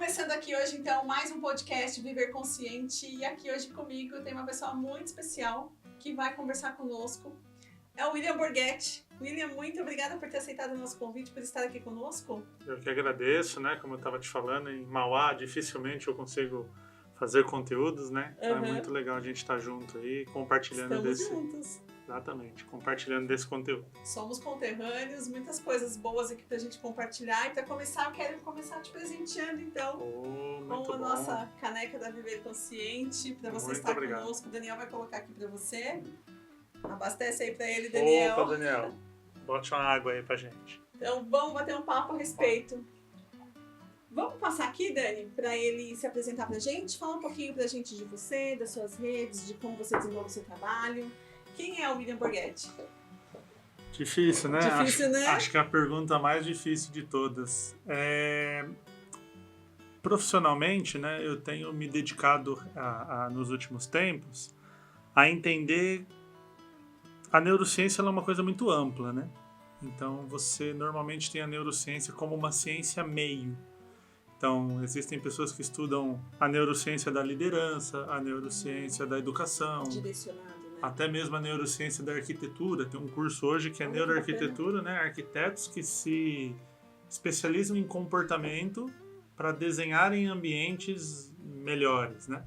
Começando aqui hoje, então, mais um podcast Viver Consciente. E aqui hoje comigo tem uma pessoa muito especial que vai conversar conosco. É o William Borghetti. William, muito obrigada por ter aceitado o nosso convite, por estar aqui conosco. Eu que agradeço, né? Como eu estava te falando, em Mauá dificilmente eu consigo fazer conteúdos, né? Então é muito legal a gente estar junto aí, compartilhando Estamos juntos. Exatamente, compartilhando desse conteúdo. Somos conterrâneos, muitas coisas boas aqui pra gente compartilhar. E pra começar, eu quero começar te presenteando, então, com a nossa caneca da Viver Consciente, pra você estar conosco. O Daniel vai colocar aqui pra você. Abastece aí pra ele, Daniel. Opa, Daniel. Bote uma água aí pra gente. Então, vamos bater um papo a respeito. Vamos passar aqui, Dani, para ele se apresentar pra gente, falar um pouquinho pra gente de você, das suas redes, de como você desenvolve o seu trabalho. Quem é o William Borghetti? Difícil, né? Né? Acho que é a pergunta mais difícil de todas. Profissionalmente, né, eu tenho me dedicado nos últimos tempos a entender a neurociência. Ela é uma coisa muito ampla, né? Então, você normalmente tem a neurociência como uma ciência meio. Então, existem pessoas que estudam a neurociência da liderança, a neurociência da educação, direcionado, né? Até mesmo a neurociência da arquitetura. Tem um curso hoje que é neuroarquitetura, né? Arquitetos que se especializam em comportamento para desenharem ambientes melhores, né?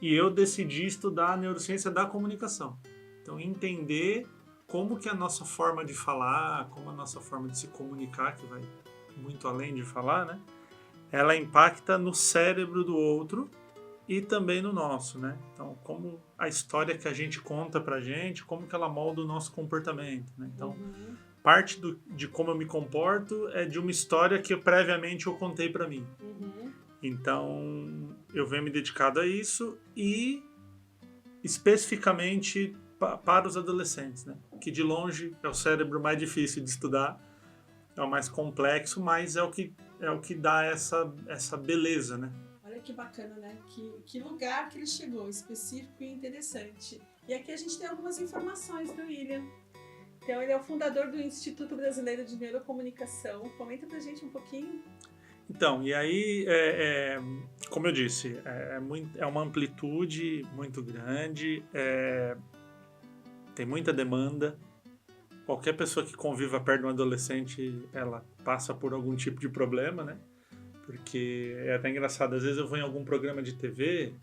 E eu decidi estudar a neurociência da comunicação. Então, entender como que a nossa forma de falar, como a nossa forma de se comunicar, que vai muito além de falar, né? Ela impacta no cérebro do outro e também no nosso, né? Então, como a história que a gente conta pra gente, como que ela molda o nosso comportamento, né? Então, parte de como eu me comporto é de uma história que previamente eu contei pra mim. Então, eu venho me dedicado a isso e especificamente para os adolescentes, né? Que de longe é o cérebro mais difícil de estudar, é o mais complexo, mas é o que dá essa beleza, né? Olha que bacana, né? Que lugar que ele chegou, específico e interessante. E aqui a gente tem algumas informações do William. Então, ele é o fundador do Instituto Brasileiro de Neurocomunicação. Comenta pra gente um pouquinho. Então, e aí, como eu disse, é uma amplitude muito grande, tem muita demanda. Qualquer pessoa que conviva perto de um adolescente, ela passa por algum tipo de problema, né? Porque é até engraçado, às vezes eu vou em algum programa de TV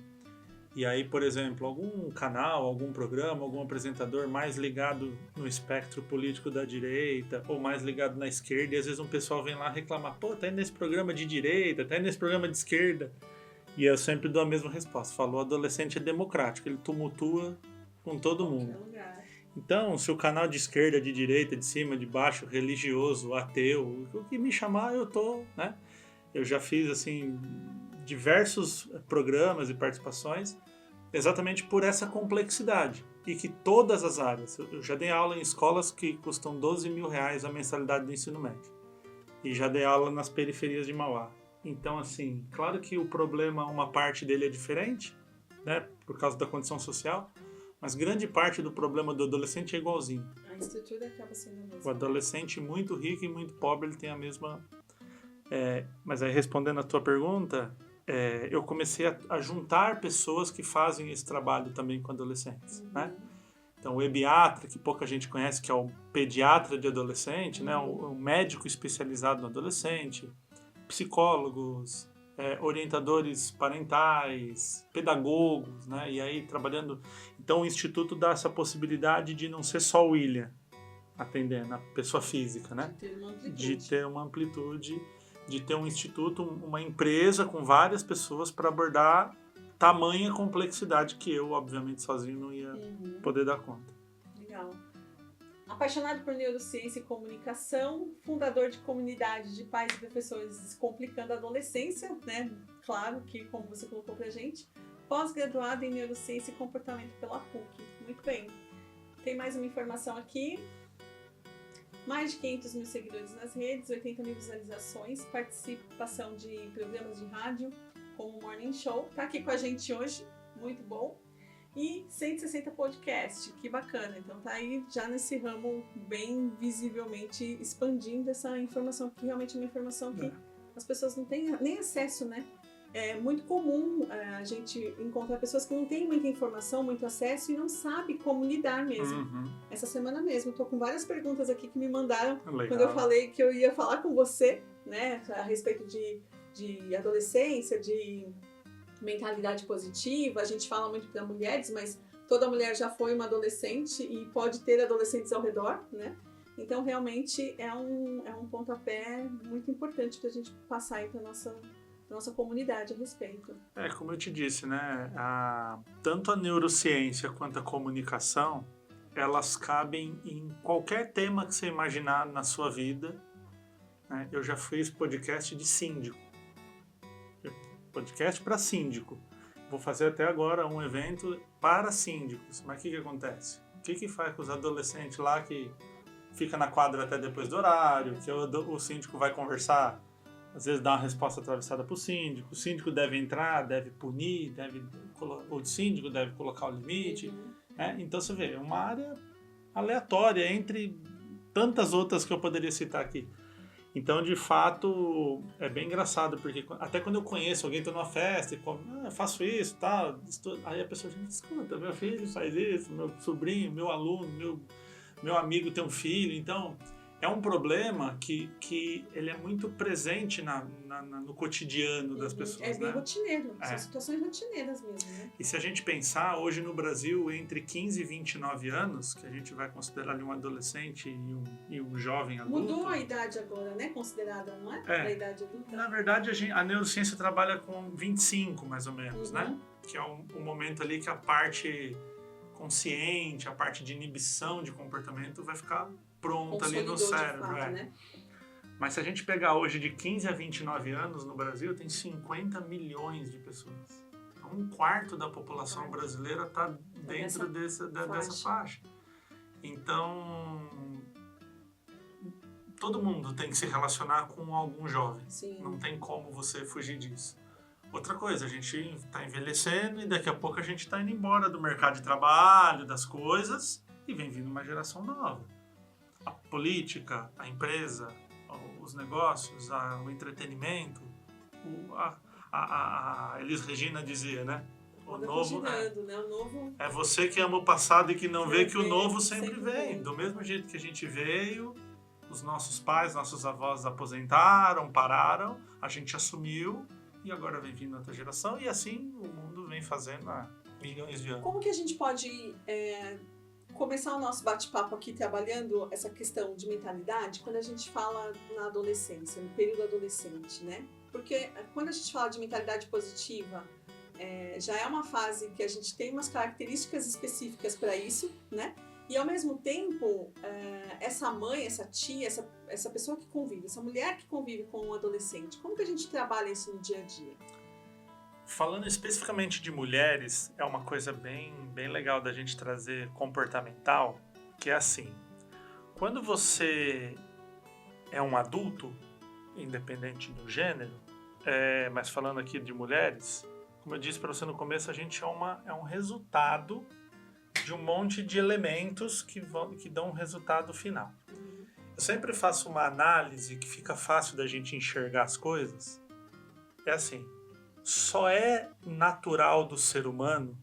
e aí, por exemplo, algum canal, algum programa, algum apresentador mais ligado no espectro político da direita ou mais ligado na esquerda, e às vezes um pessoal vem lá reclamar, pô, tá indo nesse programa de direita, tá indo nesse programa de esquerda. E eu sempre dou a mesma resposta, falo, o adolescente é democrático, ele tumultua com todo mundo. Então, se o canal de esquerda, de direita, de cima, de baixo, religioso, ateu, o que me chamar, eu tô, né? Eu já fiz, assim, diversos programas e participações exatamente por essa complexidade. E que todas as áreas, eu já dei aula em escolas que custam R$12 mil a mensalidade do ensino médio. E já dei aula nas periferias de Mauá. Então, assim, claro que o problema, uma parte dele é diferente, né? Por causa da condição social. Mas grande parte do problema do adolescente é igualzinho. A estrutura acaba sendo a mesma. O adolescente muito rico e muito pobre, ele tem a mesma... mas aí, respondendo a tua pergunta, eu comecei a juntar pessoas que fazem esse trabalho também com adolescentes, né? Então, o ebiatra, que pouca gente conhece, que é o pediatra de adolescente, né? O médico especializado no adolescente, psicólogos, orientadores parentais, pedagogos, né? E aí trabalhando... Então o Instituto dá essa possibilidade de não ser só o William atendendo, a pessoa física, né? De ter uma amplitude, de ter um instituto, uma empresa com várias pessoas para abordar tamanha complexidade que eu, obviamente, sozinho não ia poder dar conta. Legal. Apaixonado por neurociência e comunicação, fundador de comunidade de pais e professores Descomplicando a Adolescência, né? Claro que, como você colocou pra gente, pós-graduado em neurociência e comportamento pela PUC. Muito bem. Tem mais uma informação aqui. Mais de 500 mil seguidores nas redes, 80 mil visualizações, participação de programas de rádio, como o Morning Show. Tá aqui com a gente hoje, muito bom. E 160 podcasts, que bacana. Então tá aí já nesse ramo bem visivelmente expandindo essa informação, que realmente é uma informação que as pessoas não têm nem acesso, né? É muito comum a gente encontrar pessoas que não têm muita informação, muito acesso e não sabem como lidar mesmo. Uhum. Essa semana mesmo, estou com várias perguntas aqui que me mandaram Legal. quando eu falei que eu ia falar com você, né, a respeito de adolescência, de mentalidade positiva. A gente fala muito para mulheres, mas toda mulher já foi uma adolescente e pode ter adolescentes ao redor, né? Então, realmente, é um pontapé muito importante para a gente passar aí para nossa comunidade a respeito. Como eu te disse, né? Tanto a neurociência quanto a comunicação, elas cabem em qualquer tema que você imaginar na sua vida. Né? Eu já fiz podcast de síndico. Podcast para síndico. Vou fazer até agora um evento para síndicos. Mas o que acontece? O que faz com os adolescentes lá que fica na quadra até depois do horário, que o síndico vai conversar, às vezes dá uma resposta atravessada para o síndico deve entrar, deve punir, o síndico deve colocar o limite. Né? Então você vê, é uma área aleatória entre tantas outras que eu poderia citar aqui. Então, de fato, é bem engraçado, porque até quando eu conheço alguém, estou numa festa e eu faço isso, tal, aí a pessoa diz, escuta, meu filho faz isso, meu sobrinho, meu aluno, meu amigo tem um filho. Então, é um problema que ele é muito presente no cotidiano das pessoas. É bem É. rotineiro, são situações rotineiras mesmo, né? E se a gente pensar, hoje no Brasil, entre 15 e 29 anos, que a gente vai considerar ali um adolescente e um jovem adulto... Mudou a idade agora, né? Considerada, não é? Da idade adulta. Na verdade, a neurociência trabalha com 25, mais ou menos, né? Que é o momento ali que a parte consciente, a parte de inibição de comportamento vai ficar pronta ali no cérebro. De fato, né? Mas se a gente pegar hoje de 15 a 29 anos no Brasil, tem 50 milhões de pessoas. Então, 1/4 da população brasileira está dentro dessa faixa. Então, todo mundo tem que se relacionar com algum jovem. Sim. Não tem como você fugir disso. Outra coisa, a gente está envelhecendo e daqui a pouco a gente está indo embora do mercado de trabalho, das coisas, e vem vindo uma geração nova. A política, a empresa, os negócios, o entretenimento, a Elis Regina dizia, né? O novo, girando, né? O novo é você que ama o passado e que não vê que o novo sempre vem. Do mesmo jeito que a gente veio, os nossos pais, nossos avós aposentaram, pararam, a gente assumiu e agora vem vindo outra geração e assim o mundo vem fazendo há milhões de anos. Como que a gente pode começar o nosso bate-papo aqui trabalhando essa questão de mentalidade quando a gente fala na adolescência, no período adolescente, né? Porque quando a gente fala de mentalidade positiva, já é uma fase que a gente tem umas características específicas para isso, né? E ao mesmo tempo, essa mãe, essa tia, essa pessoa que convive, essa mulher que convive com um adolescente, como que a gente trabalha isso no dia a dia? Falando especificamente de mulheres, é uma coisa bem legal da gente trazer comportamental, que é assim, quando você é um adulto, independente do gênero, mas falando aqui de mulheres, como eu disse para você no começo, a gente é um resultado de um monte de elementos que dão um resultado final. Eu sempre faço uma análise que fica fácil da gente enxergar as coisas. É assim, só é natural do ser humano,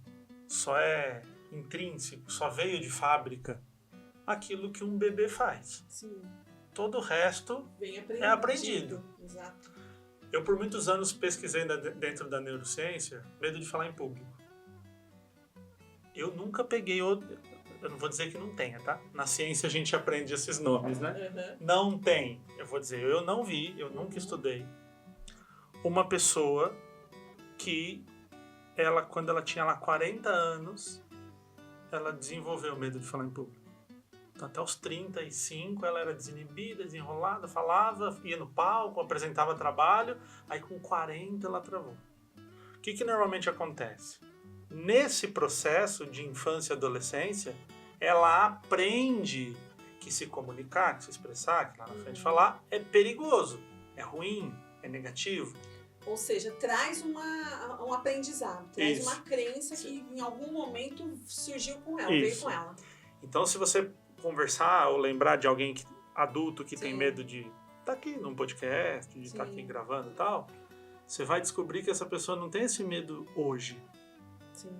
só é intrínseco, só veio de fábrica aquilo que um bebê faz. Sim. Todo o resto é aprendido. Exato. Eu, por muitos anos, pesquisei dentro da neurociência medo de falar em público. Eu nunca peguei outro... Eu não vou dizer que não tenha, tá? Na ciência a gente aprende esses nomes, né? Não tem. Eu vou dizer, eu não vi, eu nunca estudei uma pessoa que quando ela tinha lá 40 anos, ela desenvolveu medo de falar em público. Então, até os 35, ela era desinibida, desenrolada, falava, ia no palco, apresentava trabalho, aí com 40 ela travou. O que normalmente acontece? Nesse processo de infância e adolescência, ela aprende que se comunicar, que se expressar, que lá na frente falar, é perigoso, é ruim, é negativo. Ou seja, traz um aprendizado, traz uma crença que em algum momento surgiu com ela, veio com ela. Então, se você conversar ou lembrar de alguém adulto que tem medo de estar aqui num podcast, de estar aqui gravando e tal, você vai descobrir que essa pessoa não tem esse medo hoje. Sim.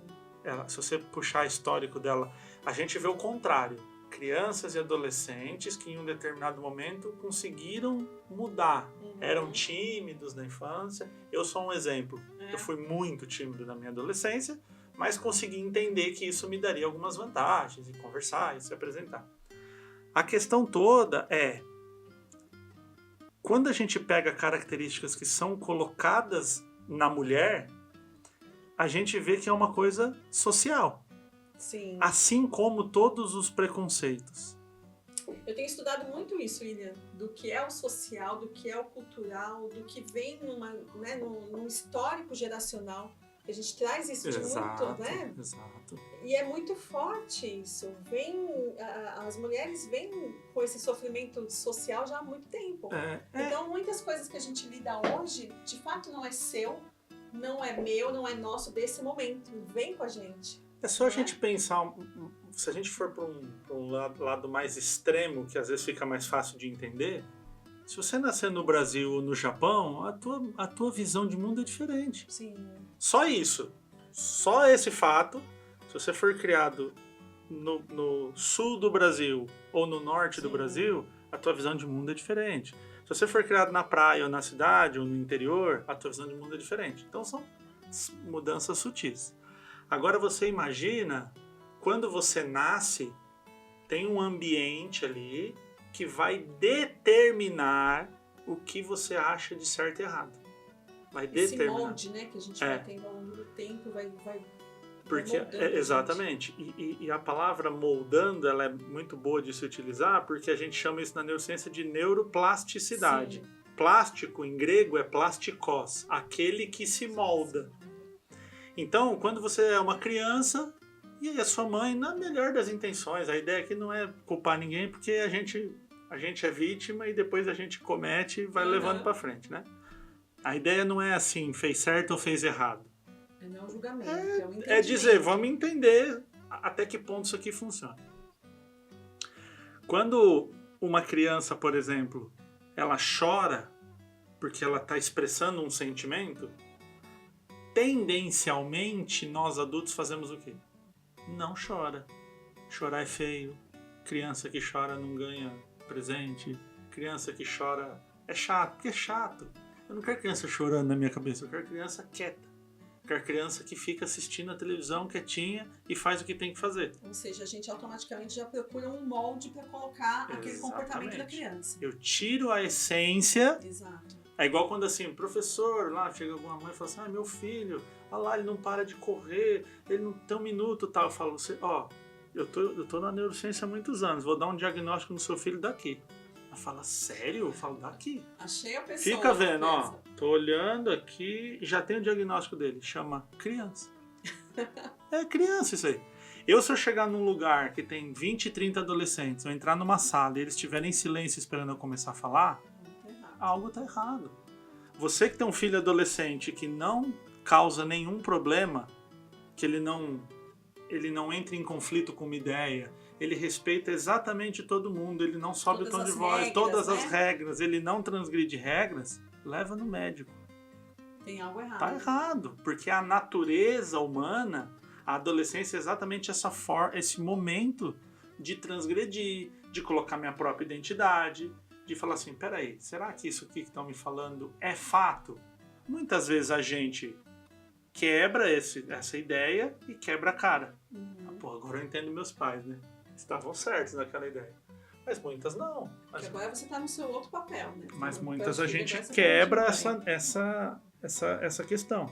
Se você puxar o histórico dela, a gente vê o contrário. Crianças e adolescentes que em um determinado momento conseguiram mudar. Eram tímidos na infância. Eu sou um exemplo. Eu fui muito tímido na minha adolescência, mas consegui entender que isso me daria algumas vantagens, e conversar, e se apresentar. A questão toda é, quando a gente pega características que são colocadas na mulher, a gente vê que é uma coisa social. Sim. Assim como todos os preconceitos. Eu tenho estudado muito isso, William, do que é o social, do que é o cultural, do que vem num histórico geracional. A gente traz isso de muito, né? Exato. E é muito forte isso. As mulheres vêm com esse sofrimento social já há muito tempo. Então, muitas coisas que a gente lida hoje, de fato não é seu, não é meu, não é nosso desse momento. Vem com a gente. É só a gente pensar, se a gente for para um lado mais extremo, que às vezes fica mais fácil de entender, se você nascer no Brasil ou no Japão, a tua visão de mundo é diferente. Sim. Só isso. Só esse fato, se você for criado no sul do Brasil ou no norte do Brasil, a tua visão de mundo é diferente. Se você for criado na praia ou na cidade ou no interior, a tua visão de mundo é diferente. Então são mudanças sutis. Agora você imagina, quando você nasce, tem um ambiente ali que vai determinar o que você acha de certo e errado. Vai determinar. Esse molde, né, que a gente vai tendo ao longo do tempo, vai porque exatamente. E a palavra moldando, ela é muito boa de se utilizar, porque a gente chama isso na neurociência de neuroplasticidade. Sim. Plástico, em grego, é plastikos, aquele que se molda. Então, quando você é uma criança, e aí a sua mãe, na melhor das intenções, a ideia aqui não é culpar ninguém, porque a gente é vítima e depois a gente comete e vai levando pra frente, né? A ideia não é assim, fez certo ou fez errado. Não é um julgamento, é um entendimento. É dizer, vamos entender até que ponto isso aqui funciona. Quando uma criança, por exemplo, ela chora porque ela está expressando um sentimento, tendencialmente nós adultos fazemos o quê? Não chora. Chorar é feio. Criança que chora não ganha presente. Criança que chora é chato, porque é chato. Eu não quero criança chorando na minha cabeça, eu quero criança quieta. Eu quero criança que fica assistindo a televisão quietinha e faz o que tem que fazer. Ou seja, a gente automaticamente já procura um molde para colocar aquele comportamento da criança. Eu tiro a essência. Exato. É igual quando assim, professor, lá chega alguma mãe e fala assim, meu filho, olha lá, ele não para de correr, ele não tem um minuto e tal. Eu falo, eu tô na neurociência há muitos anos, vou dar um diagnóstico no seu filho daqui. Ela fala, sério? Eu falo, daqui. Achei a pessoa. Fica vendo, tô olhando aqui e já tem o diagnóstico dele, chama criança. É criança isso aí. Se eu chegar num lugar que tem 20, 30 adolescentes, eu entrar numa sala e eles estiverem em silêncio esperando eu começar a falar, algo tá errado. Você que tem um filho adolescente que não causa nenhum problema, que ele não entra em conflito com uma ideia, ele respeita exatamente todo mundo, ele não sobe o tom de voz, todas as regras, ele não transgride regras, leva no médico. Tem algo errado. Tá errado, porque a natureza humana, a adolescência é exatamente esse momento de transgredir, de colocar minha própria identidade, de falar assim, peraí, será que isso aqui que estão me falando é fato? Muitas vezes a gente quebra essa ideia e quebra a cara. Agora eu entendo meus pais, né? Estavam certos naquela ideia. Mas muitas não. Porque agora você está no seu outro papel, né? Mas muitas a gente quebra essa questão.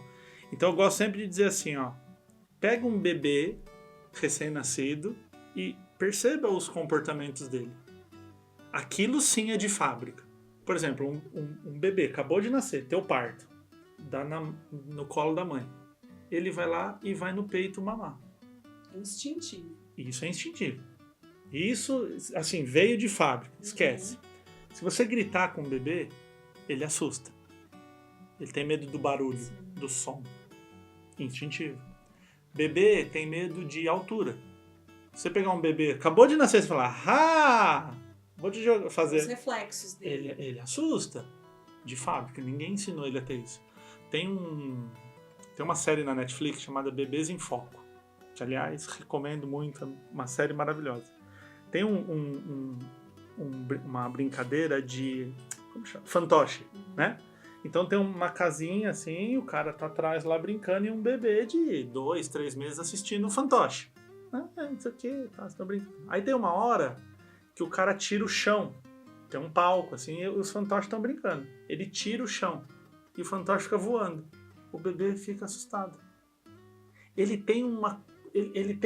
Então eu gosto sempre de dizer assim, pega um bebê recém-nascido e perceba os comportamentos dele. Aquilo sim é de fábrica. Por exemplo, um bebê acabou de nascer, teu parto, dá no colo da mãe. Ele vai lá e vai no peito mamar. Instintivo. Isso é instintivo. Isso, assim, veio de fábrica. Esquece. Se você gritar com o bebê, ele assusta. Ele tem medo do barulho, do som. Instintivo. Bebê tem medo de altura. Se você pegar um bebê, acabou de nascer, você falar, Vou te Os fazer... reflexos dele. Ele assusta, de fábrica. Ninguém ensinou ele a ter isso. Tem uma série na Netflix chamada Bebês em Foco, que, aliás, recomendo muito, é uma série maravilhosa. Tem uma brincadeira de... como chama? Fantoche, né? Então tem uma casinha assim, o cara tá atrás lá brincando e um bebê de 2, 3 meses assistindo o fantoche. Não sei o que, tá, você tá brincando. Aí tem uma hora que o cara tira o chão. Tem um palco assim e os fantoches estão brincando. Ele tira o chão e o fantoche fica voando. O bebê fica assustado. Ele tem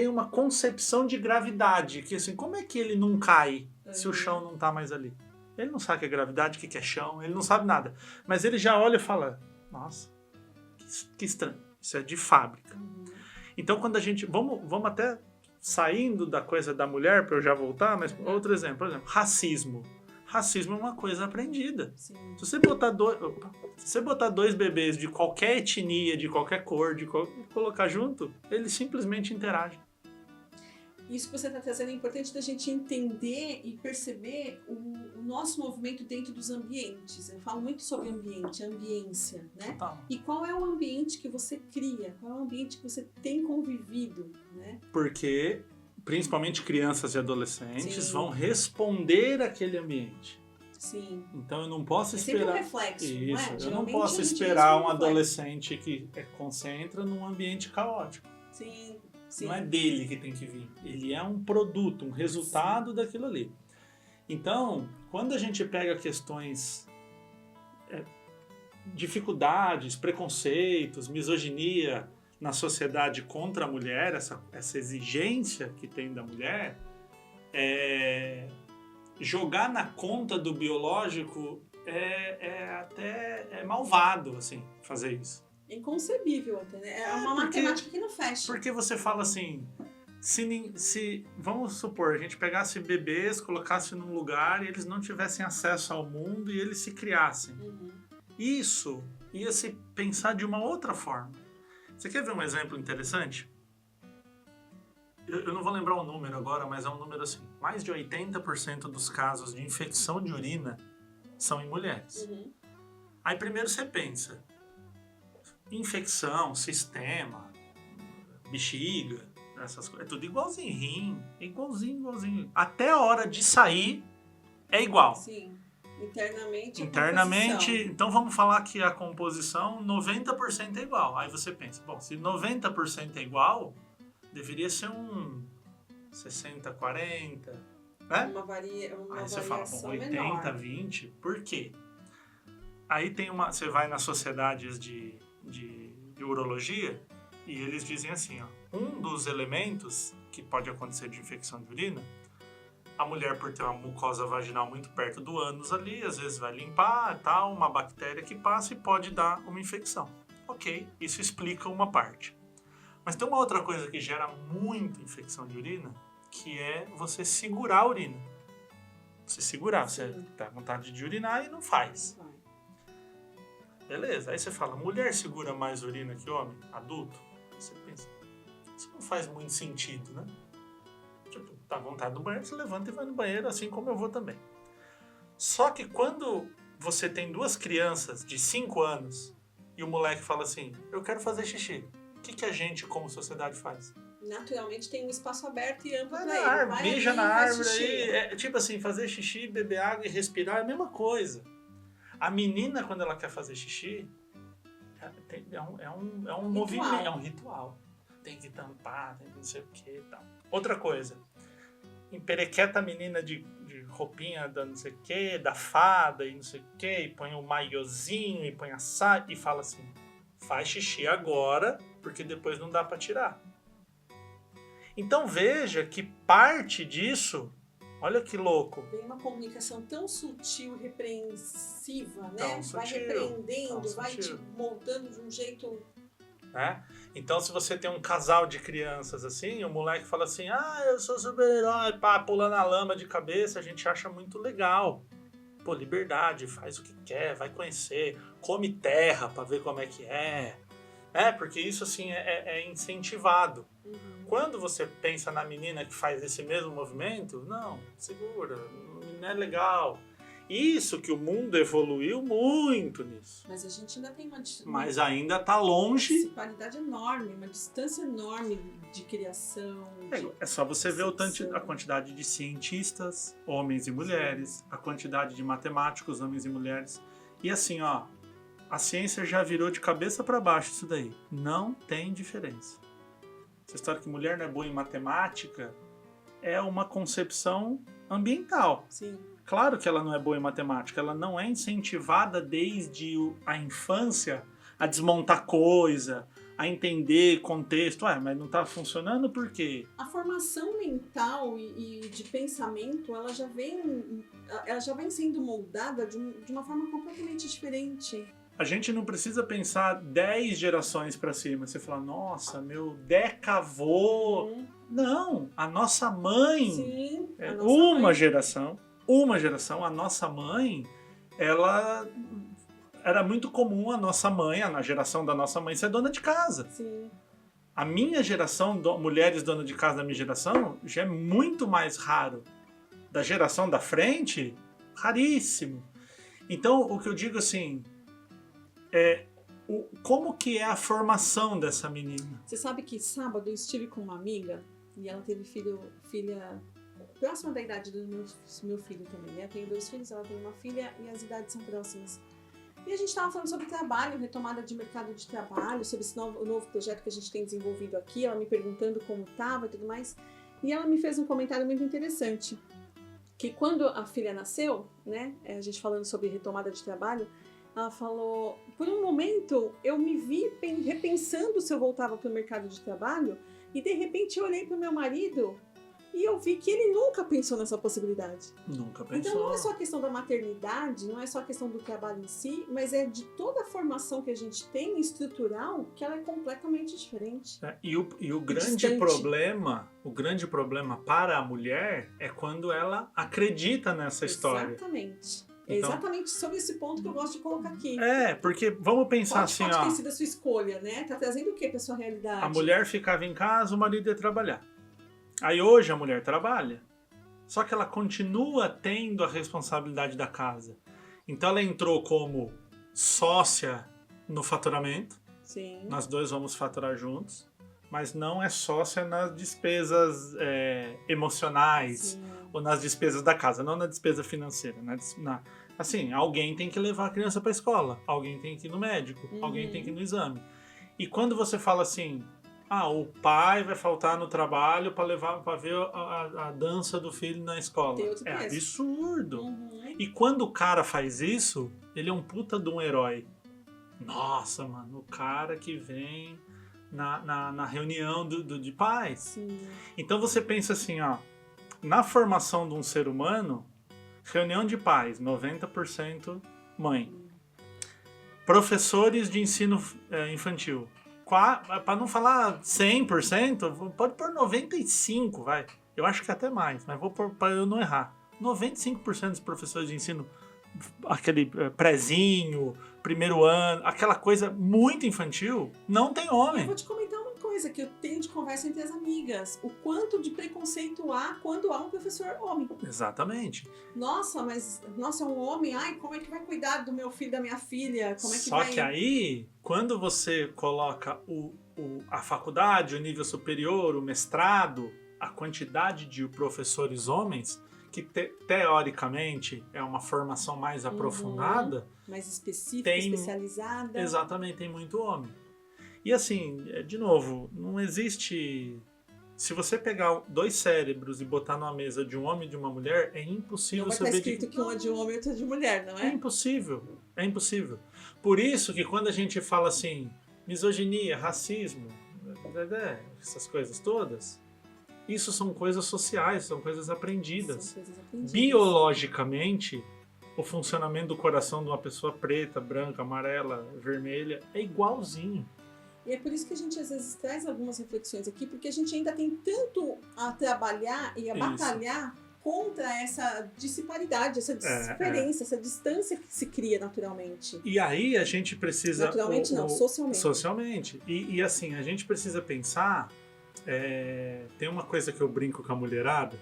uma concepção de gravidade, que assim, como é que ele não cai se o chão não tá mais ali? Ele não sabe o que é gravidade, o que é chão, ele não sabe nada. Mas ele já olha e fala, nossa, que estranho, isso é de fábrica. Então quando a gente, vamos até saindo da coisa da mulher, para eu já voltar, mas outro exemplo, por exemplo, racismo. Racismo é uma coisa aprendida. Sim. Se você botar dois bebês de qualquer etnia, de qualquer cor, colocar junto, eles simplesmente interagem. Isso que você está trazendo é importante da gente entender e perceber o nosso movimento dentro dos ambientes. Eu falo muito sobre ambiente, ambiência, né? Total. E qual é o ambiente que você cria? Qual é o ambiente que você tem convivido, né? Porque, principalmente crianças e adolescentes, Sim. vão responder àquele ambiente. Sim. Então eu não posso É sempre esperar... um reflexo, Isso, não é? eu não Geralmente posso a gente esperar um responde reflexo. adolescente que concentra num ambiente caótico. Sim, sim. Não é dele que tem que vir. Ele é um produto, um resultado daquilo ali. Então, quando a gente pega questões, dificuldades, preconceitos, misoginia na sociedade contra a mulher, essa exigência que tem da mulher, jogar na conta do biológico até malvado, assim, fazer isso. Inconcebível até, né? É uma matemática que não fecha. Porque você fala assim, se vamos supor, a gente pegasse bebês, colocasse num lugar e eles não tivessem acesso ao mundo e eles se criassem. Isso ia se pensar de uma outra forma. Você quer ver um exemplo interessante? Eu não vou lembrar o número agora, mas é um número assim. Mais de 80% dos casos de infecção de urina são em mulheres. Aí primeiro você pensa, infecção, sistema, bexiga, essas coisas, é tudo igualzinho, rim, é igualzinho. Até a hora de sair é igual. Sim, internamente. Então vamos falar que a composição 90% é igual. Aí você pensa, bom, se 90% é igual, deveria ser um 60-40, né? Aí você fala, bom, 80-20, por quê? Aí você vai nas sociedades de urologia e eles dizem assim, ó, um dos elementos que pode acontecer de infecção de urina, a mulher por ter uma mucosa vaginal muito perto do ânus ali, às vezes vai limpar, tal, uma bactéria que passa e pode dar uma infecção. Ok, isso explica uma parte. Mas tem uma outra coisa que gera muita infecção de urina, que é você segurar a urina. Você segurar, você tá com vontade de urinar e não faz. Beleza, aí você fala, mulher segura mais urina que homem, adulto? Você pensa, isso não faz muito sentido, né? Tipo, tá à vontade do banheiro, você levanta e vai no banheiro, assim como eu vou também. Só que quando você tem duas crianças de 5 anos e o moleque fala assim, eu quero fazer xixi, o que a gente como sociedade faz? Naturalmente tem um espaço aberto e amplo Vai pra na ele. árvore, beija na árvore aí. aí. Tipo assim, fazer xixi, beber água e respirar é a mesma coisa. A menina, quando ela quer fazer xixi, é um movimento, é um ritual. Tem que tampar, tem que não sei o que e tal. Outra coisa, emperequeta a menina de roupinha da não sei o que, da fada e não sei o que, e põe o maiozinho e põe a saia e fala assim, faz xixi agora, porque depois não dá pra tirar. Então veja que parte disso, olha que louco. Tem uma comunicação tão sutil, repreensiva, né? Tão vai sutil, repreendendo, tão vai sutil. te moldando de um jeito... Então se você tem um casal de crianças assim, o moleque fala assim, eu sou super-herói, pá, pula na lama de cabeça, a gente acha muito legal. Pô, liberdade, faz o que quer, vai conhecer, come terra pra ver como é que é. Porque isso assim é incentivado. Quando você pensa na menina que faz esse mesmo movimento, não, segura, não é legal. Isso que o mundo evoluiu muito nisso. Mas a gente ainda tem Mas ainda está longe. Uma disparidade enorme, uma distância enorme de criação. É só você ver a quantidade de cientistas, homens e mulheres, a quantidade de matemáticos, homens e mulheres. E assim, ó, a ciência já virou de cabeça para baixo isso daí. Não tem diferença. Essa história que mulher não é boa em matemática é uma concepção ambiental. Sim. Claro que ela não é boa em matemática, ela não é incentivada desde a infância a desmontar coisa, a entender contexto. Mas não está funcionando por quê? A formação mental e de pensamento, ela já vem sendo moldada de uma forma completamente diferente. A gente não precisa pensar 10 gerações para cima. Você fala, nossa, meu decavô. Não, a nossa mãe. Sim, a nossa uma mãe. geração, a nossa mãe, ela era muito comum a nossa mãe, na geração da nossa mãe, ser dona de casa. Sim. A minha geração, mulheres donas de casa da minha geração, já é muito mais raro. Da geração da frente, raríssimo. Então, o que eu digo assim, como que é a formação dessa menina? Você sabe que sábado eu estive com uma amiga e ela teve filha próxima da idade do meu filho também, né? Eu tenho 2 filhos, ela tem uma filha e as idades são próximas. E a gente estava falando sobre trabalho, retomada de mercado de trabalho, sobre esse novo projeto que a gente tem desenvolvido aqui, ela me perguntando como estava e tudo mais. E ela me fez um comentário muito interessante, que quando a filha nasceu, né, a gente falando sobre retomada de trabalho, ela falou, por um momento eu me vi repensando se eu voltava para o mercado de trabalho e de repente eu olhei para o meu marido e eu vi que ele nunca pensou nessa possibilidade. Nunca pensou. Então não é só a questão da maternidade, não é só a questão do trabalho em si, mas é de toda a formação que a gente tem estrutural que ela é completamente diferente. E o grande problema para a mulher é quando ela acredita nessa história. Exatamente. Então, é exatamente sobre esse ponto que eu gosto de colocar aqui. Porque vamos pensar assim, pode ter sido a sua escolha, né? Tá trazendo o que pra sua realidade? A mulher ficava em casa, o marido ia trabalhar. Aí hoje a mulher trabalha, só que ela continua tendo a responsabilidade da casa. Então ela entrou como sócia no faturamento. Sim. Nós 2 vamos faturar juntos, mas não é sócia nas despesas emocionais. Sim. Ou nas despesas da casa, não na despesa financeira. Assim, alguém tem que levar a criança para a escola, alguém tem que ir no médico, alguém tem que ir no exame. E quando você fala assim, o pai vai faltar no trabalho para ver a dança do filho na escola. É absurdo. E quando o cara faz isso, ele é um puta de um herói. Nossa, mano, o cara que vem na reunião de pais. Sim. Então você pensa assim, na formação de um ser humano, reunião de pais, 90% mãe. Professores de ensino infantil, para não falar 100%, pode pôr 95%, vai. Eu acho que até mais, mas vou pôr para eu não errar. 95% dos professores de ensino, aquele prézinho, primeiro ano, aquela coisa muito infantil, não tem homem. Eu vou te comentar uma coisa que eu tenho de conversa entre as amigas. O quanto de preconceito há quando há um professor homem. Exatamente. Nossa, é um homem, como é que vai cuidar do meu filho, da minha filha? Como é que Só que aí, quando você coloca a faculdade, o nível superior, o mestrado, a quantidade de professores homens, que teoricamente é uma formação mais aprofundada, mais específica, especializada. Exatamente, tem muito homem. E assim, de novo, não existe... Se você pegar 2 cérebros e botar numa mesa de um homem e de uma mulher, é impossível saber... Não vai estar escrito que um é de homem e outro é de mulher, não é? É impossível. Por isso que quando a gente fala assim, misoginia, racismo, essas coisas todas, isso são coisas sociais, são coisas aprendidas. Biologicamente, o funcionamento do coração de uma pessoa preta, branca, amarela, vermelha é igualzinho. E é por isso que a gente às vezes traz algumas reflexões aqui, porque a gente ainda tem tanto a trabalhar e a batalhar contra essa disparidade, essa diferença, essa distância que se cria naturalmente. E aí a gente precisa... Naturalmente não, socialmente. Socialmente. E assim, a gente precisa pensar... tem uma coisa que eu brinco com a mulherada,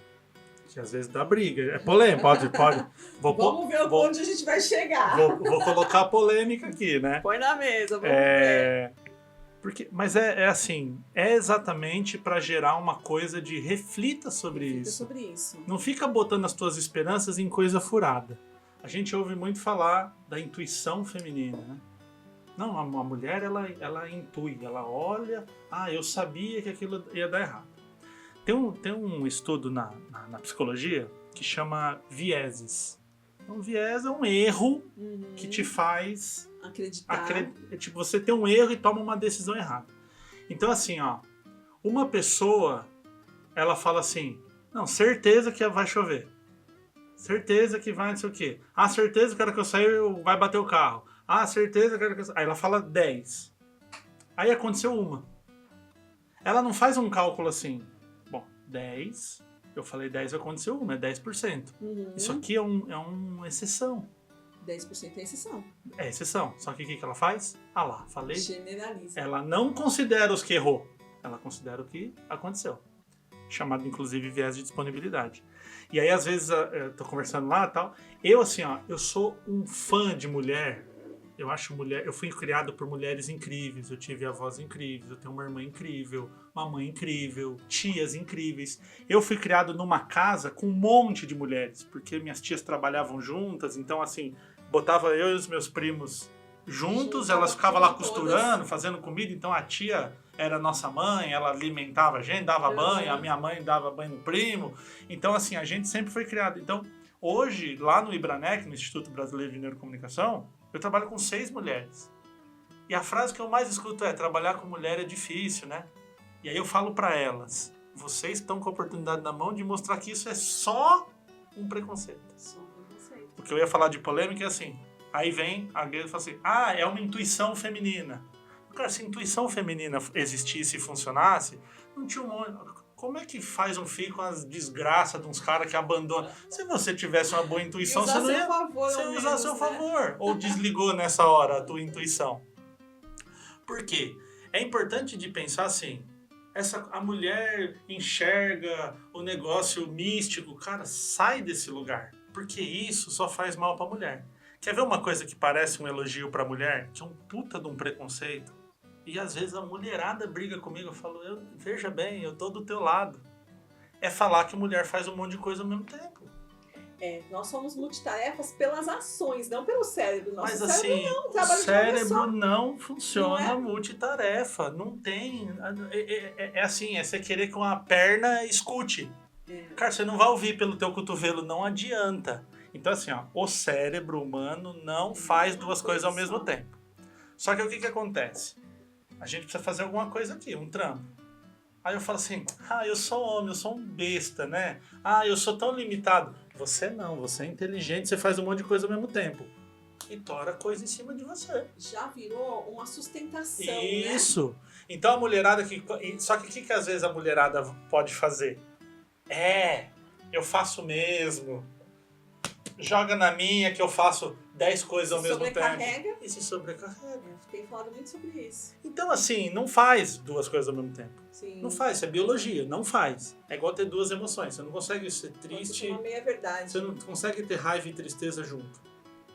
Que às vezes dá briga. É polêmico, pode. Vamos ver onde a gente vai chegar. Vou colocar a polêmica aqui, né? Põe na mesa, vamos ver. Mas é assim, é exatamente para gerar uma coisa de reflita sobre isso. Não fica botando as tuas esperanças em coisa furada. A gente ouve muito falar da intuição feminina, né? Não, a mulher, ela intui, ela olha, eu sabia que aquilo ia dar errado. Tem um estudo na psicologia que chama vieses. Um viés é um erro que te faz acreditar. Tipo, você tem um erro e toma uma decisão errada. Então, assim, uma pessoa, ela fala assim, não, certeza que vai chover. Certeza que vai não sei o quê. Certeza que a hora que eu sair vai bater o carro. Certeza que a hora que eu sair... Aí ela fala 10. Aí aconteceu uma. Ela não faz um cálculo assim, 10, eu falei 10, aconteceu uma, é 10%. Isso aqui é uma exceção. 10% é exceção. É exceção. Só que o que ela faz? Lá, falei. Generaliza. Ela não considera os que errou. Ela considera o que aconteceu. Chamado, inclusive, viés de disponibilidade. E aí, às vezes, eu tô conversando lá e tal. Eu, assim, eu sou um fã de mulher. Eu fui criado por mulheres incríveis, eu tive avós incríveis, eu tenho uma irmã incrível, uma mãe incrível, tias incríveis. Eu fui criado numa casa com um monte de mulheres, porque minhas tias trabalhavam juntas, então assim, botava eu e os meus primos juntos, elas ficavam lá costurando, fazendo comida, então a tia era nossa mãe, ela alimentava a gente, dava banho, a minha mãe dava banho no primo. Então assim, a gente sempre foi criado. Então, hoje, lá no IBRANEC, no Instituto Brasileiro de Neurocomunicação, eu trabalho com 6 mulheres. E a frase que eu mais escuto é: trabalhar com mulher é difícil, né? E aí eu falo para elas: vocês estão com a oportunidade na mão de mostrar que isso é só um preconceito. O que eu ia falar de polêmica é assim: aí vem alguém e fala assim, é uma intuição feminina. Cara, se a intuição feminina existisse e funcionasse, não tinha um monte... Como é que faz um filho com as desgraças de uns caras que abandonam? Se você tivesse uma boa intuição, você não ia... Você ia usar a seu favor. Ou desligou nessa hora a tua intuição. Por quê? É importante de pensar assim, a mulher enxerga o negócio místico. Cara, sai desse lugar. Porque isso só faz mal pra mulher. Quer ver uma coisa que parece um elogio pra mulher? Que é um puta de um preconceito. E às vezes a mulherada briga comigo, eu falo, veja bem, eu tô do teu lado. É falar que mulher faz um monte de coisa ao mesmo tempo. Nós somos multitarefas pelas ações, não pelo cérebro. Mas assim, o cérebro não funciona multitarefa. Não tem. É assim, é você querer que uma perna escute. Cara, você não vai ouvir pelo teu cotovelo, não adianta. Então assim, o cérebro humano não faz duas coisas ao mesmo tempo. Só que o que acontece? A gente precisa fazer alguma coisa aqui, um trampo. Aí eu falo assim, eu sou homem, eu sou um besta, né? Eu sou tão limitado. Você não, você é inteligente, você faz um monte de coisa ao mesmo tempo. E tora coisa em cima de você. Já virou uma sustentação, Isso. Né? Então a mulherada que... Só que o que às vezes a mulherada pode fazer? Eu faço mesmo. Joga na minha que eu faço 10 coisas ao mesmo tempo. E se sobrecarrega. Tem falado muito sobre isso. Então, assim, não faz duas coisas ao mesmo tempo. Sim. Não faz, isso é biologia, não faz. É igual ter duas emoções. Você não consegue ser triste. Uma meia verdade. Você não consegue ter raiva e tristeza junto.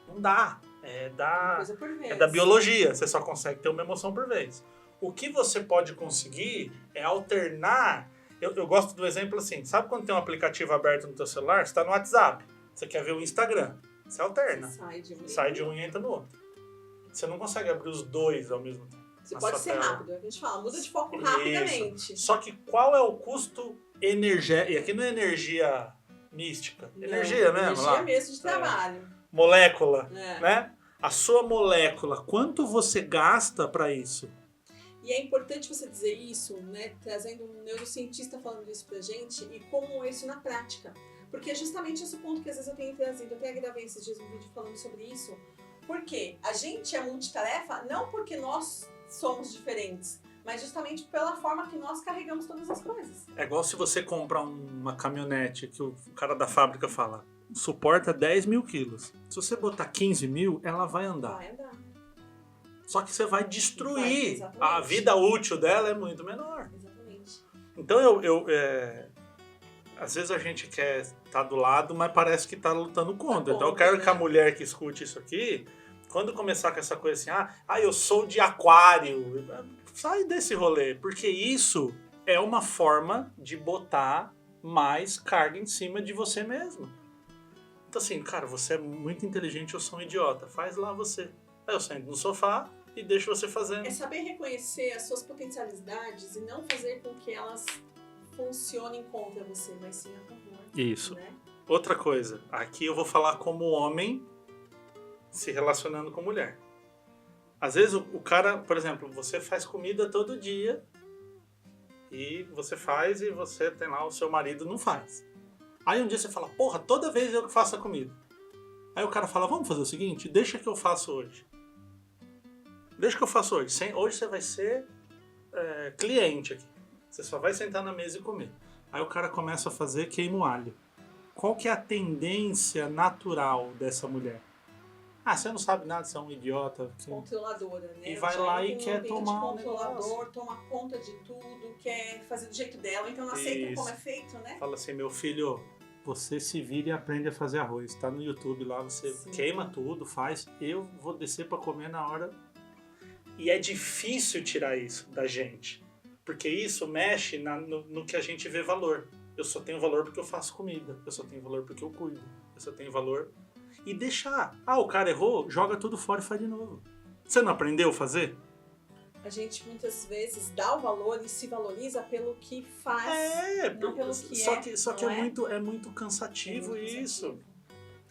Não dá. Uma coisa por vez. É da biologia. Você só consegue ter uma emoção por vez. O que você pode conseguir é alternar. Eu gosto do exemplo assim. Sabe quando tem um aplicativo aberto no teu celular? Você está no WhatsApp. Você quer ver o Instagram. Você alterna. Sai de um e entra no outro. Você não consegue abrir os dois ao mesmo tempo. Você pode ser rápido. A gente fala, muda de foco rapidamente. Só que qual é o custo energético? E aqui não é energia mística. Energia mesmo. Energia mesmo de trabalho. Molécula. Né? A sua molécula, quanto você gasta para isso? E é importante você dizer isso, né? Trazendo um neurocientista falando isso pra gente e como isso na prática. Porque é justamente esse ponto que às vezes eu tenho trazido. Eu até gravei esses dias um vídeo falando sobre isso. Porque a gente é multitarefa não porque nós somos diferentes, mas justamente pela forma que nós carregamos todas as coisas. É igual se você compra uma caminhonete que o cara da fábrica fala, suporta 10 mil quilos. Se você botar 15 mil, ela vai andar. Vai andar. Só que você vai destruir. A vida útil dela é muito menor. Exatamente. Então às vezes a gente quer estar do lado, mas parece que está lutando contra. Então eu contra, quero né? que a mulher que escute isso aqui, quando começar com essa coisa assim, eu sou de aquário, sai desse rolê, porque isso é uma forma de botar mais carga em cima de você mesmo. Então assim, cara, você é muito inteligente, eu sou um idiota, faz lá você. Aí eu sento no sofá e deixo você fazendo. É saber reconhecer as suas potencialidades e não fazer com que elas funcionem contra você, mas sim a favor. Isso. Né? Outra coisa, aqui eu vou falar como homem se relacionando com mulher. Às vezes o cara, por exemplo, você faz comida todo dia e você faz e você tem lá, o seu marido não faz. Aí um dia você fala, porra, toda vez eu que faço a comida. Aí o cara fala, vamos fazer o seguinte, deixa que eu faço hoje. Deixa que eu faço hoje. Hoje você vai ser cliente aqui. Você só vai sentar na mesa e comer. Aí o cara começa a fazer, queima o alho. Qual que é a tendência natural dessa mulher? Você não sabe nada, você é um idiota. Controladora, né? E vai lá e quer tomar controlador, toma conta de tudo, quer fazer do jeito dela, então não aceita como é feito, né? Fala assim, meu filho, você se vira e aprende a fazer arroz. Tá no YouTube lá, você queima tudo, faz. Eu vou descer pra comer na hora. E é difícil tirar isso da gente. Porque isso mexe no que a gente vê valor. Eu só tenho valor porque eu faço comida. Eu só tenho valor porque eu cuido. Eu só tenho valor... E deixar. O cara errou, joga tudo fora e faz de novo. Você não aprendeu a fazer? A gente muitas vezes dá o valor e se valoriza pelo que faz, não pelo que só que é muito cansativo isso.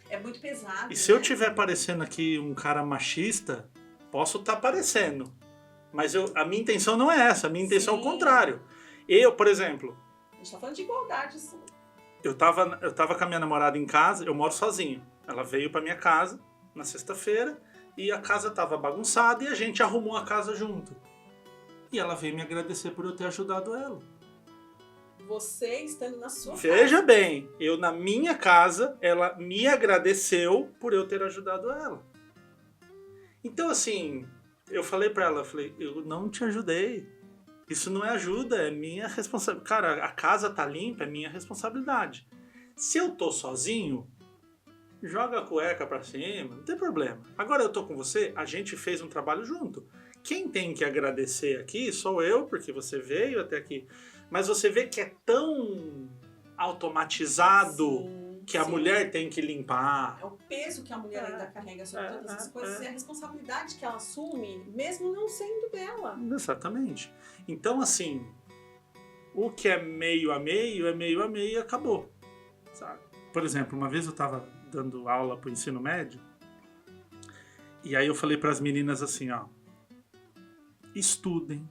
É muito pesado. E se eu tiver parecendo aqui um cara machista, posso estar parecendo. Mas a minha intenção não é essa. A minha intenção é o contrário. Eu, por exemplo... A gente tá falando de igualdade, sim. Eu tava com a minha namorada em casa, eu moro sozinho. Ela veio pra minha casa na sexta-feira e a casa tava bagunçada e a gente arrumou a casa junto. E ela veio me agradecer por eu ter ajudado ela. Você estando na sua casa. Veja bem, eu na minha casa, ela me agradeceu por eu ter ajudado ela. Então assim, eu falei pra ela, eu não te ajudei. Isso não é ajuda, é minha responsabilidade. Cara, a casa tá limpa, é minha responsabilidade. Se eu tô sozinho, joga a cueca pra cima, não tem problema. Agora eu tô com você, a gente fez um trabalho junto. Quem tem que agradecer aqui sou eu, porque você veio até aqui. Mas você vê que é tão automatizado que a mulher tem que limpar. É o peso que a mulher ainda carrega sobre todas essas coisas e a responsabilidade que ela assume, mesmo não sendo dela. Exatamente. Então, assim, o que é meio a meio e acabou. Sabe? Por exemplo, uma vez eu tava dando aula pro ensino médio e aí eu falei para as meninas assim, estudem,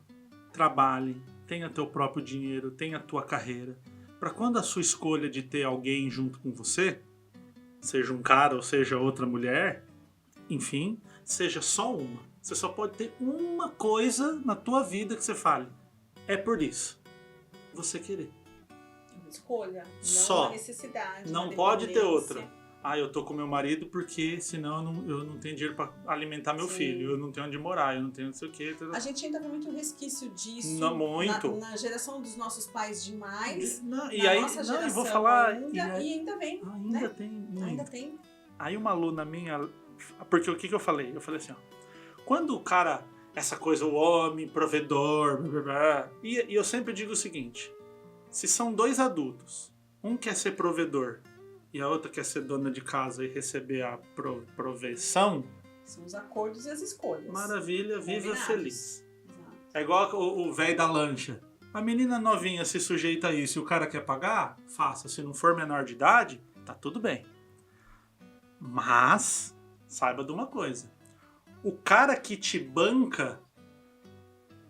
trabalhem, tenha teu próprio dinheiro, tenha tua carreira, para quando a sua escolha de ter alguém junto com você, seja um cara ou seja outra mulher, enfim, seja só uma. Você só pode ter uma coisa na tua vida que você fale, é por isso, você querer. Escolha, não só. Uma necessidade. Não pode ter outra. Eu tô com meu marido porque senão eu não tenho dinheiro para alimentar meu filho, eu não tenho onde morar, eu não tenho não sei o quê. A gente ainda vê muito resquício disso na geração dos nossos pais demais. Nossa geração vou falar, ainda vem. Ainda né? tem muito. Ainda tem. Aí uma aluna minha, porque o que eu falei? Eu falei assim, quando o cara, essa coisa, o homem, provedor, blá, blá, blá, e eu sempre digo o seguinte, se são dois adultos, um quer ser provedor e a outra quer ser dona de casa e receber a proveição... São os acordos e as escolhas. Maravilha, viva feliz. Exato. É igual o velho da lancha. A menina novinha se sujeita a isso e o cara quer pagar, faça. Se não for menor de idade, tá tudo bem. Mas, saiba de uma coisa. O cara que te banca,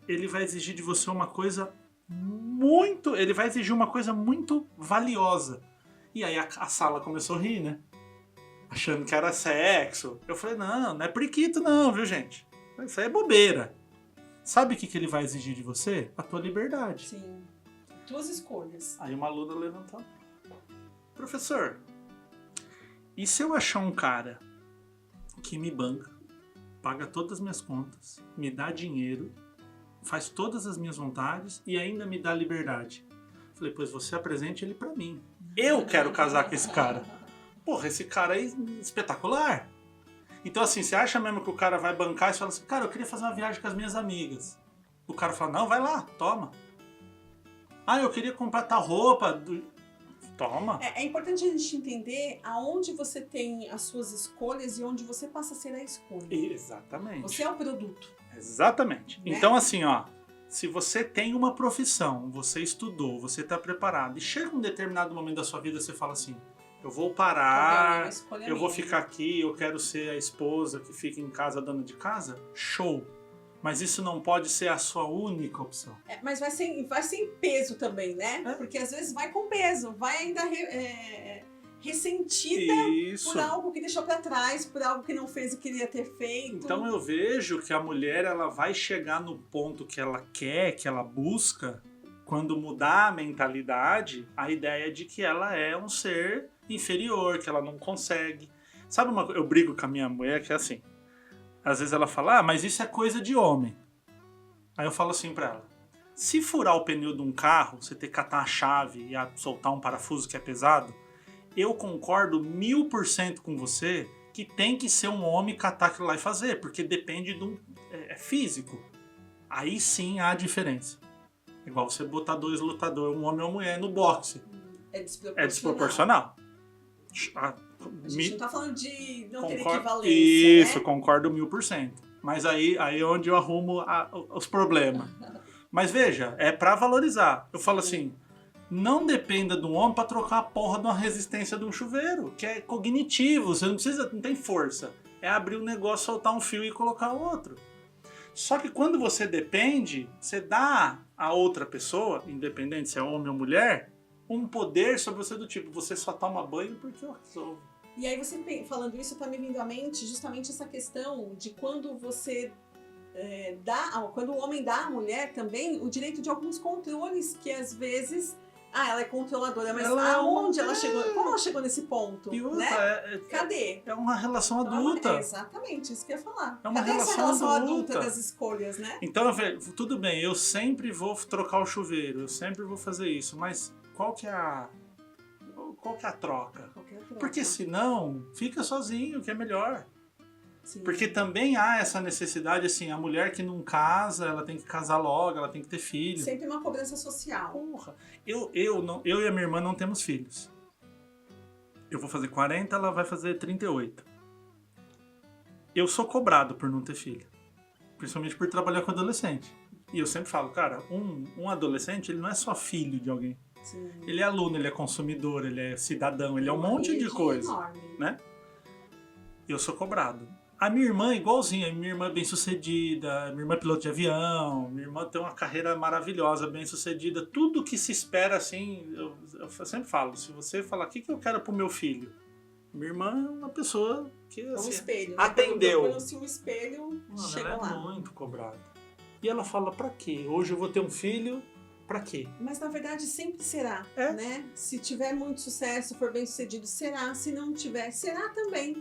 ele vai exigir de você uma coisa muito... Ele vai exigir uma coisa muito valiosa. E aí a sala começou a rir, né? Achando que era sexo. Eu falei, não é periquito não, viu, gente? Isso aí é bobeira. Sabe o que ele vai exigir de você? A tua liberdade. Sim. Tuas escolhas. Aí uma aluna levantou. Professor, e se eu achar um cara que me banca, paga todas as minhas contas, me dá dinheiro, faz todas as minhas vontades e ainda me dá liberdade? Falei, pois você apresente ele pra mim. Eu quero casar com esse cara. Porra, esse cara é espetacular. Então, assim, você acha mesmo que o cara vai bancar e fala assim, cara, eu queria fazer uma viagem com as minhas amigas. O cara fala, não, vai lá, toma. Ah, eu queria comprar tal roupa. Toma. É importante a gente entender aonde você tem as suas escolhas e onde você passa a ser a escolha. Exatamente. Você é o produto. Exatamente. Né? Então, assim, ó, se você tem uma profissão, você estudou, você está preparado, e chega um determinado momento da sua vida, você fala assim, eu vou parar, eu vou ficar aqui, eu quero ser a esposa que fica em casa, dona de casa, show. Mas isso não pode ser a sua única opção. Mas vai sem peso também, né? Porque às vezes vai com peso, vai ainda ressentida por algo que deixou para trás, por algo que não fez e queria ter feito. Então eu vejo que a mulher ela vai chegar no ponto que ela quer, que ela busca, quando mudar a mentalidade, a ideia de que ela é um ser inferior, que ela não consegue. Sabe uma coisa? Eu brigo com a minha mulher que é assim. Às vezes ela fala, mas isso é coisa de homem. Aí eu falo assim pra ela, se furar o pneu de um carro, você ter que catar a chave e soltar um parafuso que é pesado, eu concordo 1000% com você que tem que ser um homem catar aquilo lá e fazer, porque depende do físico. Aí sim há diferença. Igual você botar 2 lutadores, um homem ou uma mulher, no boxe. É desproporcional. A gente não tá falando de não ter Concordo, equivalência, isso, né? concordo 1000%. Mas aí é onde eu arrumo os problemas. Mas veja, é pra valorizar. Eu falo assim, não dependa de um homem pra trocar a porra de uma resistência de um chuveiro, que é cognitivo, você não tem força. É abrir um negócio, soltar um fio e colocar outro. Só que quando você depende, você dá a outra pessoa, independente se é homem ou mulher, um poder sobre você do tipo, você só toma banho porque eu resolvo. E aí você falando isso, tá me vindo à mente justamente essa questão de quando você quando o homem dá à mulher também o direito de alguns controles que às vezes ela é controladora, mas aonde ela chegou? Como ela chegou nesse ponto? E outra, né? Cadê? É uma relação adulta. Exatamente, isso que eu ia falar. É uma Cadê essa relação adulta das escolhas, né? Então, tudo bem, eu sempre vou trocar o chuveiro, eu sempre vou fazer isso, mas qual que é a troca? Porque senão, fica sozinho, que é melhor. Sim. Porque também há essa necessidade, assim, a mulher que não casa, ela tem que casar logo, ela tem que ter filho. Sempre uma cobrança social. Porra. Eu e a minha irmã não temos filhos. Eu vou fazer 40, ela vai fazer 38. Eu sou cobrado por não ter filho. Principalmente por trabalhar com adolescente. E eu sempre falo, cara, um adolescente, ele não é só filho de alguém. Sim. Ele é aluno, ele é consumidor, ele é cidadão, ele é um monte de coisa. Enorme. Né? Eu sou cobrado. A minha irmã é igualzinha, minha irmã é bem sucedida, minha irmã é piloto de avião, minha irmã tem uma carreira maravilhosa, bem sucedida, tudo que se espera assim, eu sempre falo, se você falar o que eu quero pro meu filho, minha irmã é uma pessoa que assim, espelho, atendeu. Né? Se um espelho chega ela lá. É muito cobrada. E ela fala, pra quê? Hoje eu vou ter um filho, pra quê? Mas na verdade sempre será, né? Se tiver muito sucesso, for bem sucedido, será. Se não tiver, será também.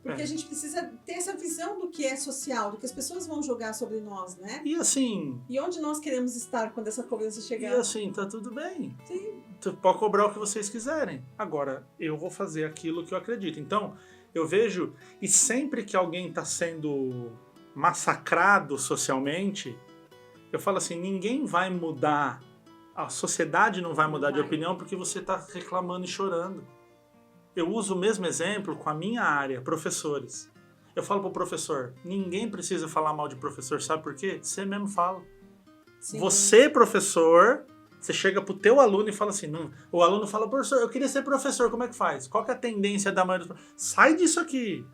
Porque a gente precisa ter essa visão do que é social, do que as pessoas vão jogar sobre nós, né? E assim... E onde nós queremos estar quando essa cobrança chegar. E assim, tá tudo bem. Sim. Pode cobrar o que vocês quiserem. Agora, eu vou fazer aquilo que eu acredito. Então, eu vejo... E sempre que alguém tá sendo massacrado socialmente, eu falo assim, ninguém vai mudar, a sociedade não vai mudar de opinião porque você tá reclamando e chorando. Eu uso o mesmo exemplo com a minha área, professores. Eu falo pro professor, ninguém precisa falar mal de professor, sabe por quê? Você mesmo fala. Sim. Você, professor, você chega pro teu aluno e fala assim, o aluno fala, professor, eu queria ser professor, como é que faz? Qual que é a tendência da maioria dos professores? Sai disso aqui.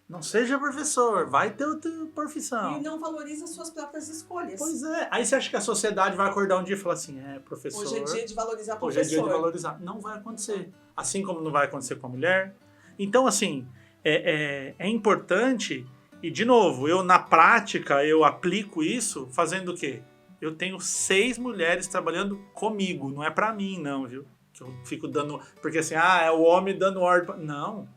Não seja professor, vai ter outra profissão. E não valoriza suas próprias escolhas. Pois é. Aí você acha que a sociedade vai acordar um dia e falar assim, professor... Hoje é dia de valorizar professor. Hoje é dia de valorizar. Não vai acontecer. Assim como não vai acontecer com a mulher. Então, assim, é importante... E, de novo, eu na prática, eu aplico isso fazendo o quê? Eu tenho 6 mulheres trabalhando comigo. Não é pra mim, não, viu? Que eu fico dando... Porque assim, é o homem dando ordem... Não.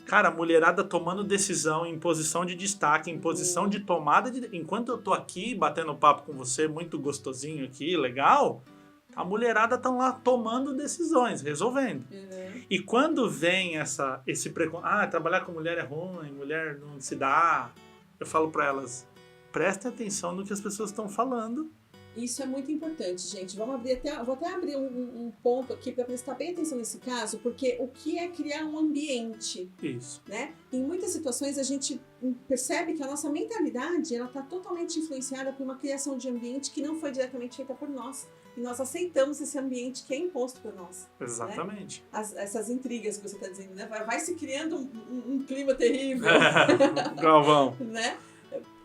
Cara, a mulherada tomando decisão em posição de destaque, em posição de tomada de... Enquanto eu tô aqui batendo papo com você, muito gostosinho aqui, legal, A mulherada estão lá tomando decisões, resolvendo. E quando vem esse preconceito, trabalhar com mulher é ruim, mulher não se dá, eu falo para elas, prestem atenção no que as pessoas estão falando. Isso é muito importante, gente. Vou até abrir um ponto aqui para prestar bem atenção nesse caso, porque o que é criar um ambiente? Isso. Né? Em muitas situações a gente percebe que a nossa mentalidade ela está totalmente influenciada por uma criação de ambiente que não foi diretamente feita por nós. E nós aceitamos esse ambiente que é imposto por nós. Exatamente. Né? Essas intrigas que você está dizendo, né? Vai se criando um clima terrível. Galvão. Né?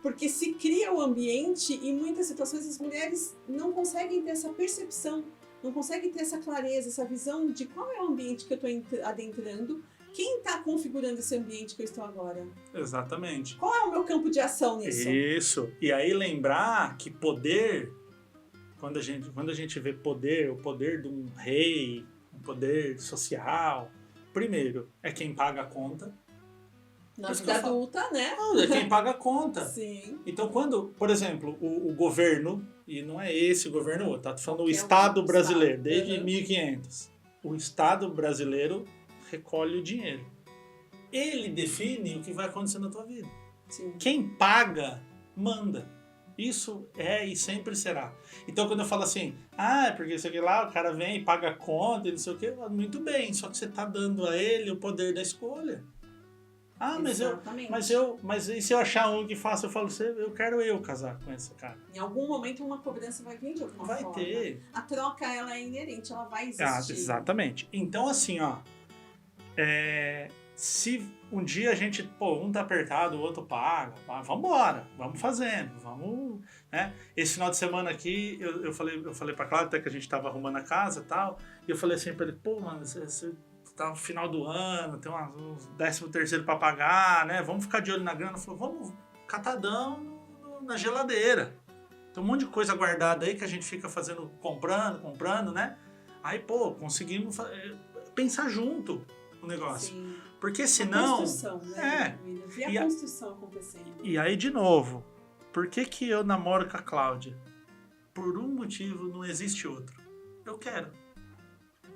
Porque se cria o ambiente e em muitas situações as mulheres não conseguem ter essa percepção, não conseguem ter essa clareza, essa visão de qual é o ambiente que eu estou adentrando, quem está configurando esse ambiente que eu estou agora. Exatamente. Qual é o meu campo de ação nisso? Isso. E aí lembrar que poder, quando a gente vê poder, o poder de um rei, um poder social, primeiro é quem paga a conta. Na vida adulta, né? É quem paga a conta. Sim. Então, quando, por exemplo, o governo, e não é esse governo, tá falando o Estado brasileiro, desde 1500, o Estado brasileiro recolhe o dinheiro. Ele define o que vai acontecer na tua vida. Sim. Quem paga, manda. Isso é e sempre será. Então, quando eu falo assim, porque isso aqui lá, o cara vem e paga a conta e não sei o quê, muito bem, só que você tá dando a ele o poder da escolha. Mas e se eu achar um que faça, eu falo, eu quero casar com esse cara. Em algum momento uma cobrança vai vir de alguma forma. Vai ter. A troca, ela é inerente, ela vai existir. Exatamente. Então, assim, se um dia a gente, um tá apertado, o outro paga, vambora, vamos fazendo, vamos, né? Esse final de semana aqui, eu falei pra Cláudia, até que a gente tava arrumando a casa e tal, e eu falei assim pra ele, mano, você tá no final do ano, tem uns 13º pra pagar, né? Vamos ficar de olho na grana. Ele falou, vamos catadão na geladeira. Tem um monte de coisa guardada aí que a gente fica comprando, né? Aí, conseguimos pensar junto o negócio. Sim. Porque senão... A construção, né? A construção acontecendo. E aí, de novo, por que eu namoro com a Cláudia? Por um motivo, não existe outro. Eu quero.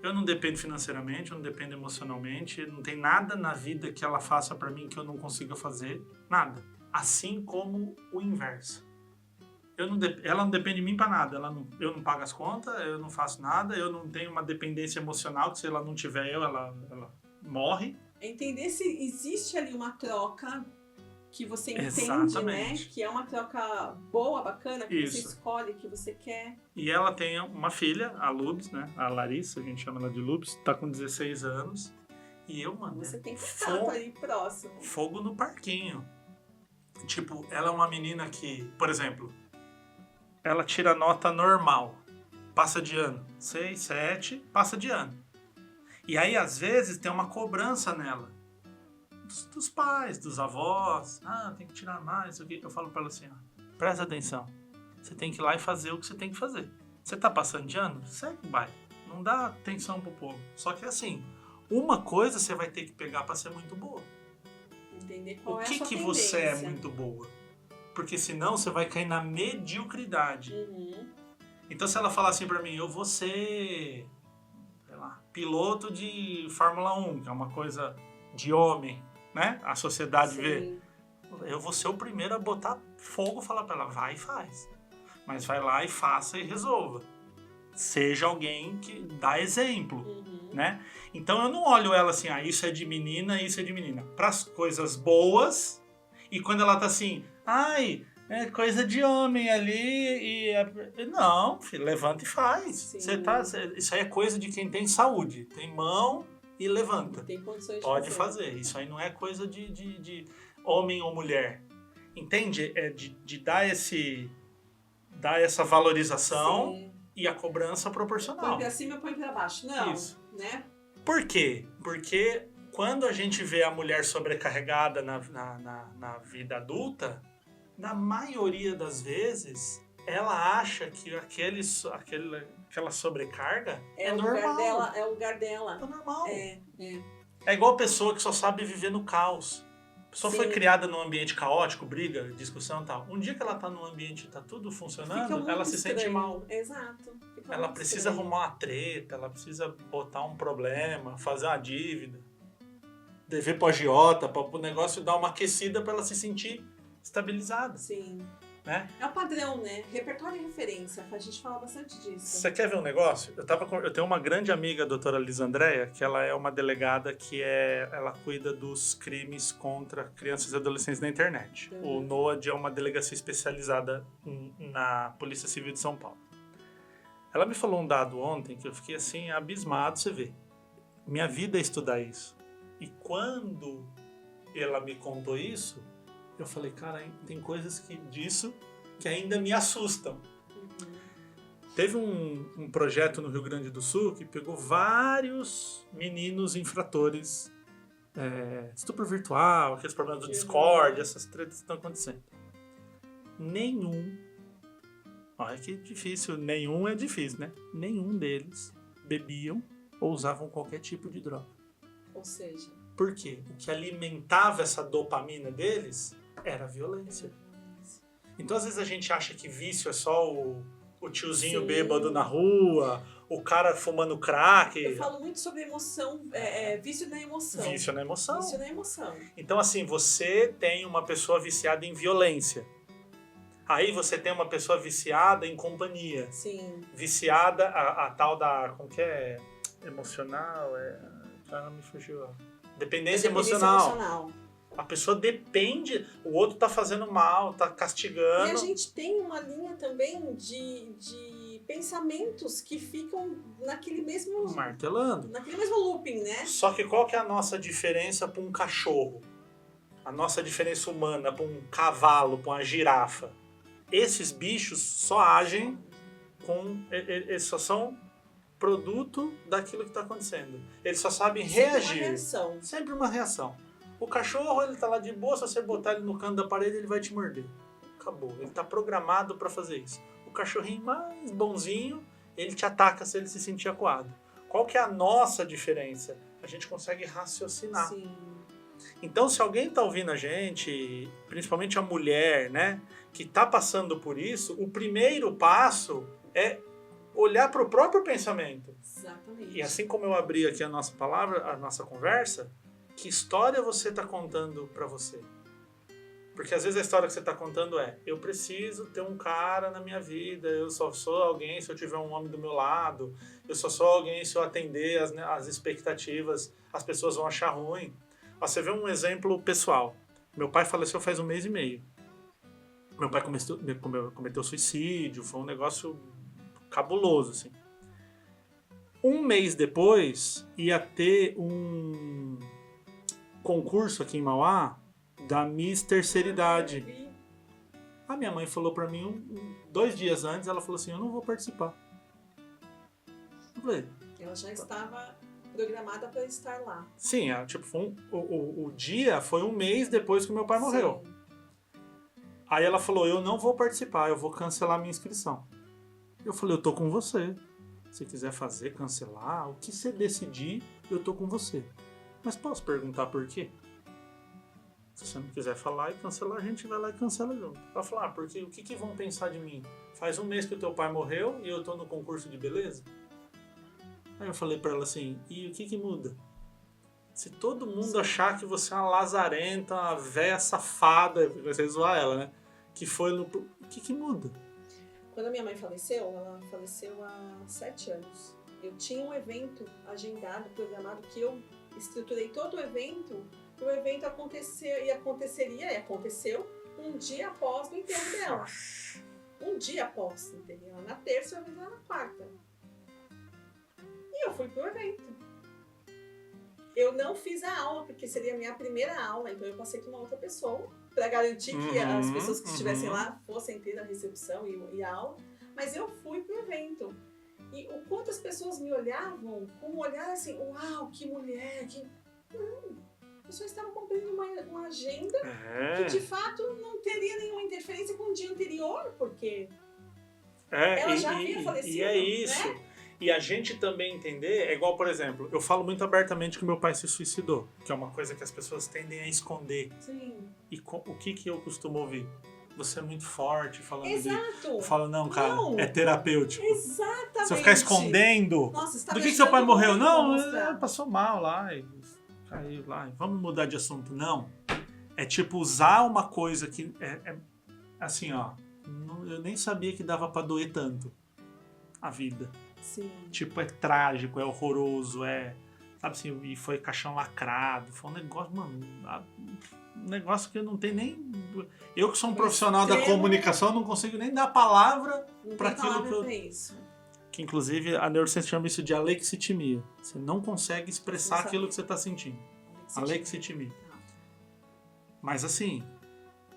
Eu não dependo financeiramente, eu não dependo emocionalmente, não tem nada na vida que ela faça pra mim que eu não consiga fazer, nada. Assim como o inverso. Ela não depende de mim pra nada, eu não pago as contas, eu não faço nada, eu não tenho uma dependência emocional, que se ela não tiver ela morre. Entender se existe ali uma troca que você entende, exatamente, né? Que é uma troca boa, bacana, que você escolhe, que você quer. E ela tem uma filha, a Lubs, né? A Larissa, a gente chama ela de Lubs, tá com 16 anos. E eu, mano... Você tem contato ali próximo. Fogo no parquinho. Tipo, ela é uma menina que, por exemplo, ela tira nota normal, passa de ano. 6, 7, passa de ano. E aí, às vezes, tem uma cobrança nela. Dos pais, dos avós, tem que tirar mais, eu falo pra ela assim, presta atenção, você tem que ir lá e fazer o que você tem que fazer. Você tá passando de ano? Segue o baile, não dá atenção pro povo. Só que assim, uma coisa você vai ter que pegar pra ser muito boa. Entender qual o que é a sua tendência. Você é muito boa? Porque senão você vai cair na mediocridade. Então se ela falar assim pra mim, eu vou ser, sei lá, piloto de Fórmula 1, que é uma coisa de homem, né? A sociedade vê. Eu vou ser o primeiro a botar fogo e falar pra ela, vai e faz. Mas vai lá e faça e resolva. Seja alguém que dá exemplo, né? Então eu não olho ela assim, isso é de menina, isso é de menina. Pras coisas boas, e quando ela tá assim, é coisa de homem ali, não, filho, levanta e faz. Isso aí é coisa de quem tem saúde. Tem mão e levanta. Tem condições de Pode fazer. Isso aí não é coisa de homem ou mulher. Entende? É de dar essa valorização. Sim. E a cobrança proporcional. Põe pra cima e põe pra baixo. Não. Isso. Né? Por quê? Porque quando a gente vê a mulher sobrecarregada na vida adulta, na maioria das vezes, ela acha que aquela sobrecarga é normal. É o lugar dela. É normal. É igual a pessoa que só sabe viver no caos. A pessoa foi criada num ambiente caótico, briga, discussão e tal. Um dia que ela tá num ambiente que tá tudo funcionando, ela se sente mal. Exato. Ela precisa arrumar uma treta, ela precisa botar um problema, fazer uma dívida, dever pro agiota, para o negócio dar uma aquecida para ela se sentir estabilizada. Sim. Né? É o padrão, né? Repertório e referência. A gente fala bastante disso. Você quer ver um negócio? Eu tenho uma grande amiga, a doutora Liz Andréa, que ela é uma delegada ela cuida dos crimes contra crianças e adolescentes na internet. O NOAD é uma delegacia especializada na Polícia Civil de São Paulo. Ela me falou um dado ontem que eu fiquei assim, abismado, você vê. Minha vida é estudar isso. E quando ela me contou isso, eu falei, cara, tem coisas disso que ainda me assustam. Teve um projeto no Rio Grande do Sul que pegou vários meninos infratores, estupro virtual, aqueles problemas do Discord, essas tretas que estão acontecendo. Olha que difícil, nenhum é difícil, né? Nenhum deles bebiam ou usavam qualquer tipo de droga. Ou seja... Por quê? O que alimentava essa dopamina deles era a violência. Então, às vezes, a gente acha que vício é só o tiozinho bêbado na rua, o cara fumando crack. Eu falo muito sobre emoção, vício na emoção. Vício na emoção. Vício na emoção. Então, assim, você tem uma pessoa viciada em violência. Aí você tem uma pessoa viciada em companhia. Sim. Viciada, a tal da... Como que é? Emocional? Já não me fugiu. Dependência emocional. A pessoa depende, o outro tá fazendo mal, tá castigando. E a gente tem uma linha também de pensamentos que ficam naquele mesmo... martelando. Naquele mesmo looping, né? Só que qual que é a nossa diferença para um cachorro? A nossa diferença humana para um cavalo, para uma girafa? Esses bichos só agem eles só são produto daquilo que está acontecendo. Eles só sabem reagir. Uma reação. Sempre uma reação. O cachorro, ele tá lá de boa, se você botar ele no canto da parede, ele vai te morder. Acabou. Ele tá programado para fazer isso. O cachorrinho mais bonzinho, ele te ataca se ele se sentir acuado. Qual que é a nossa diferença? A gente consegue raciocinar. Sim. Então, se alguém tá ouvindo a gente, principalmente a mulher, né, que tá passando por isso, o primeiro passo é olhar para o próprio pensamento. Exatamente. E assim como eu abri aqui a nossa palavra, a nossa conversa, que história você está contando para você? Porque às vezes a história que você está contando eu preciso ter um cara na minha vida, eu só sou alguém se eu tiver um homem do meu lado, eu só sou alguém se eu atender as expectativas, as pessoas vão achar ruim. Você vê um exemplo pessoal. Meu pai faleceu faz 1 mês e meio. Meu pai cometeu suicídio, foi um negócio cabuloso, assim. 1 mês depois, ia ter um concurso aqui em Mauá da Miss Terceira Idade. A minha mãe falou pra mim 2 dias antes, ela falou assim, eu não vou participar. Eu falei... Ela já estava programada para estar lá. Sim, o dia foi 1 mês depois que meu pai morreu. Sim. Aí ela falou, eu não vou participar, eu vou cancelar minha inscrição. Eu falei, eu tô com você. Se quiser fazer, cancelar, o que você decidir, eu tô com você. Mas posso perguntar por quê? Se você não quiser falar e cancelar, a gente vai lá e cancela junto. Ela falou, porque o que vão pensar de mim? Faz 1 mês que o teu pai morreu e eu tô no concurso de beleza? Aí eu falei pra ela assim, e o que muda? Se todo mundo achar que você é uma lazarenta, uma véia safada, você zoar ela, né? Que foi no... O que muda? Quando a minha mãe faleceu, ela faleceu há 7 anos. Eu tinha um evento agendado, programado, que eu estruturei todo o evento, e o evento aconteceria, e aconteceu, um dia após o enterro dela. Um dia após o enterro dela, na terça, eu avisei na quarta. E eu fui pro evento. Eu não fiz a aula, porque seria a minha primeira aula, então eu passei com uma outra pessoa, para garantir que as pessoas que estivessem lá fossem ter a recepção e a aula, mas eu fui pro evento. E o quanto as pessoas me olhavam com um olhar assim, uau, que mulher, que... Não, eu só estava cumprindo uma agenda que de fato não teria nenhuma interferência com o dia anterior, porque ela já havia falecido. E é isso. Né? E a gente também entender, é igual, por exemplo, eu falo muito abertamente que meu pai se suicidou, que é uma coisa que as pessoas tendem a esconder. Sim. E o que eu costumo ouvir? Você é muito forte falando Exato. Eu falo, não, cara, Não. é terapêutico. Exatamente. Se eu ficar escondendo, Nossa, você tá do que seu pai morreu? muito, Não, passou mal lá, e caiu lá, e vamos mudar de assunto. Não. É tipo usar uma coisa que assim, ó, eu nem sabia que dava pra doer tanto a vida. Sim. Tipo, é trágico, é horroroso, sabe assim, e foi caixão lacrado, foi um negócio, mano, um negócio que eu não tenho nem... Eu que sou um profissional da comunicação, não consigo nem dar palavra para aquilo que eu... Isso. Que inclusive a neurociência chama isso de alexitimia. Você não consegue expressar aquilo que você está sentindo. Alexitimia. Mas assim,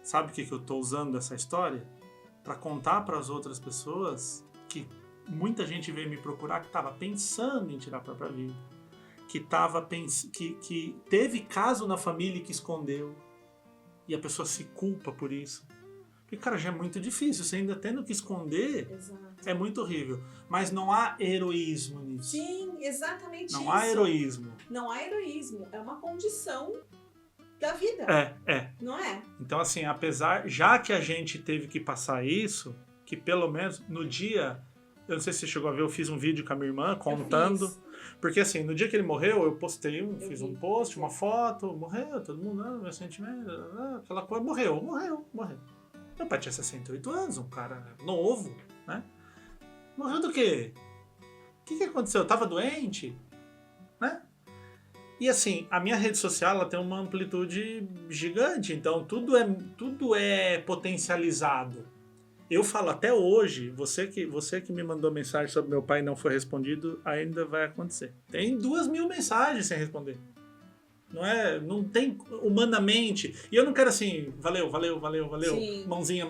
sabe o que eu estou usando essa história? Para contar para as outras pessoas que muita gente veio me procurar que estava pensando em tirar a própria vida. Que teve caso na família que escondeu. E a pessoa se culpa por isso. Porque, cara, já é muito difícil. Você ainda tendo que esconder, é muito horrível. Mas não há heroísmo nisso. Sim, exatamente isso. Não há heroísmo. Não há heroísmo. É uma condição da vida. Não é? Então, assim, já que a gente teve que passar isso, que pelo menos no dia... Eu não sei se você chegou a ver, eu fiz um vídeo com a minha irmã contando. Porque assim, no dia que ele morreu, eu postei fiz um post, uma foto, morreu, todo mundo, meu sentimento, aquela coisa, morreu. Meu pai tinha 68 anos, um cara novo, né? Morreu do quê? O que aconteceu? Eu tava doente? Né? E assim, a minha rede social ela tem uma amplitude gigante, então tudo é potencializado. Eu falo até hoje, você que me mandou mensagem sobre meu pai e não foi respondido, ainda vai acontecer. Tem 2.000 mensagens sem responder. Não tem humanamente. E eu não quero assim, valeu. Sim. Mãozinha.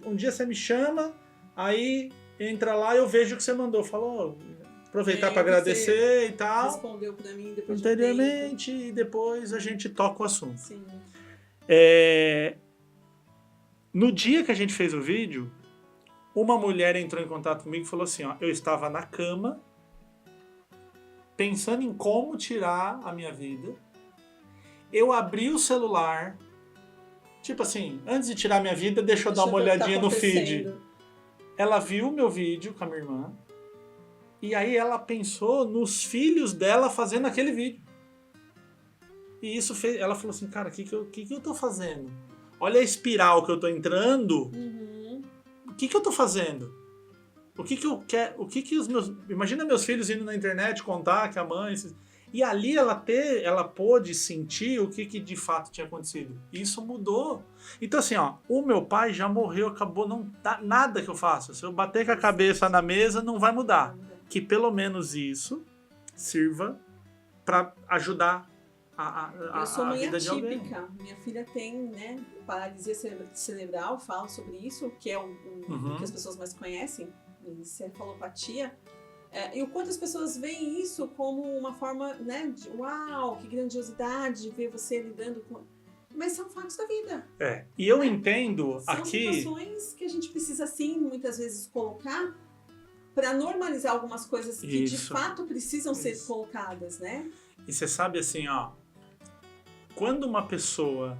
Um dia você me chama, aí entra lá e eu vejo o que você mandou. Falou, aproveitar para agradecer e tal. Respondeu para mim depois anteriormente e depois a gente toca o assunto. Sim. No dia que a gente fez o vídeo, uma mulher entrou em contato comigo e falou assim, ó, eu estava na cama, pensando em como tirar a minha vida, eu abri o celular, tipo assim, antes de tirar a minha vida, deixa eu dar uma olhadinha no feed. Ela viu meu vídeo com a minha irmã, e aí ela pensou nos filhos dela fazendo aquele vídeo. E isso fez, ela falou assim, cara, o que eu tô fazendo? Olha a espiral que eu tô entrando. O que eu tô fazendo? O que eu quero? O que os meus... Imagina meus filhos indo na internet contar que a mãe... E ali ela pôde sentir o que de fato tinha acontecido. E isso mudou. Então assim, ó, o meu pai já morreu, acabou, não dá nada que eu faça. Se eu bater com a cabeça na mesa, não vai mudar. Que pelo menos isso sirva para ajudar eu sou mãe vida atípica. Minha filha tem, né, paralisia cerebral, falo sobre isso, que é o que as pessoas mais conhecem, encefalopatia. E o quanto as pessoas veem isso como uma forma, né, de uau, que grandiosidade ver você lidando com... Mas são fatos da vida. E eu entendo são aqui... São situações que a gente precisa, sim, muitas vezes colocar para normalizar algumas coisas que de fato precisam ser colocadas, né? E você sabe assim, ó, quando uma pessoa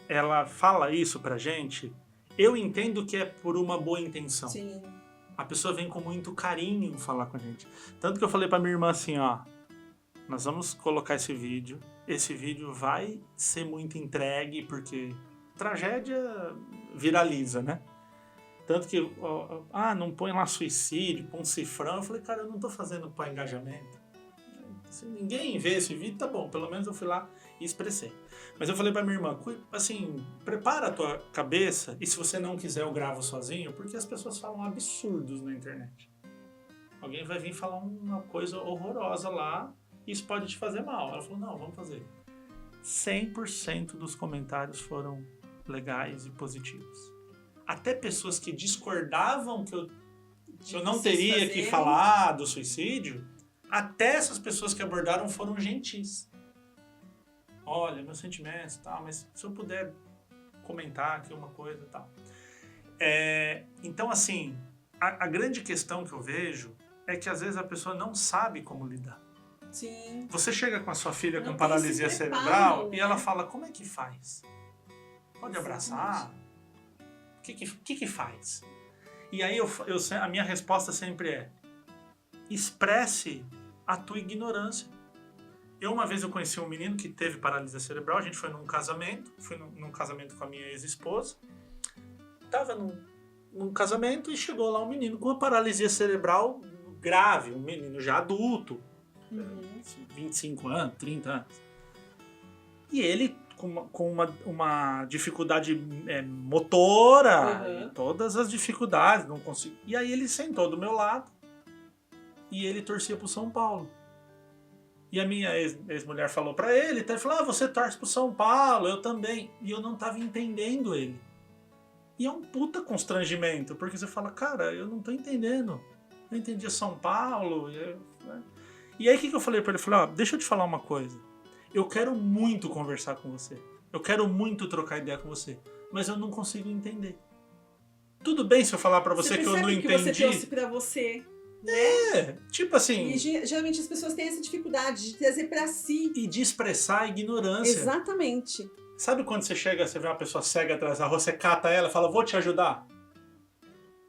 ela fala isso pra gente, eu entendo que é por uma boa intenção. Sim. A pessoa vem com muito carinho falar com a gente. Tanto que eu falei pra minha irmã assim, ó, nós vamos colocar esse vídeo vai ser muito entregue, porque tragédia viraliza, né? Tanto que, não põe lá suicídio, põe um cifrão. Eu falei, cara, eu não tô fazendo pra engajamento. Se ninguém vê esse vídeo, tá bom, pelo menos eu fui lá e expressei. Mas eu falei pra minha irmã, assim, prepara a tua cabeça, e se você não quiser eu gravo sozinho, porque as pessoas falam absurdos na internet. Alguém vai vir falar uma coisa horrorosa lá, e isso pode te fazer mal. Ela falou, não, vamos fazer. 100% dos comentários foram legais e positivos. Até pessoas que discordavam que eu não teria que falar do suicídio, até essas pessoas que abordaram foram gentis. Olha, meus sentimentos e tal, mas se eu puder comentar aqui uma coisa e tal. Então, assim, a grande questão que eu vejo é que às vezes a pessoa não sabe como lidar. Sim. Você chega com a sua filha Não com tem paralisia esse preparo, cerebral né? e ela fala, como é que faz? Pode abraçar? Exatamente. O que faz? E aí a minha resposta sempre é, expresse a tua ignorância. Uma vez eu conheci um menino que teve paralisia cerebral, a gente foi num casamento com a minha ex-esposa, tava num casamento e chegou lá um menino com uma paralisia cerebral grave, um menino já adulto, 25 anos, 30 anos. E ele com uma dificuldade motora, e todas as dificuldades, não consigo. E aí ele sentou do meu lado e ele torcia pro São Paulo. E a minha ex-mulher falou pra ele, ele falou, você torce pro São Paulo, eu também. E eu não tava entendendo ele. E é um puta constrangimento, porque você fala, cara, eu não tô entendendo. Eu entendia São Paulo. E aí o que eu falei pra ele? Eu falei, deixa eu te falar uma coisa. Eu quero muito conversar com você. Eu quero muito trocar ideia com você. Mas eu não consigo entender. Tudo bem se eu falar pra você que eu não entendi? Você trouxe pra você, né? Tipo assim... E geralmente as pessoas têm essa dificuldade de trazer pra si. E de expressar a ignorância. Exatamente. Sabe quando você vê uma pessoa cega atrás da rua, você cata ela e fala, vou te ajudar?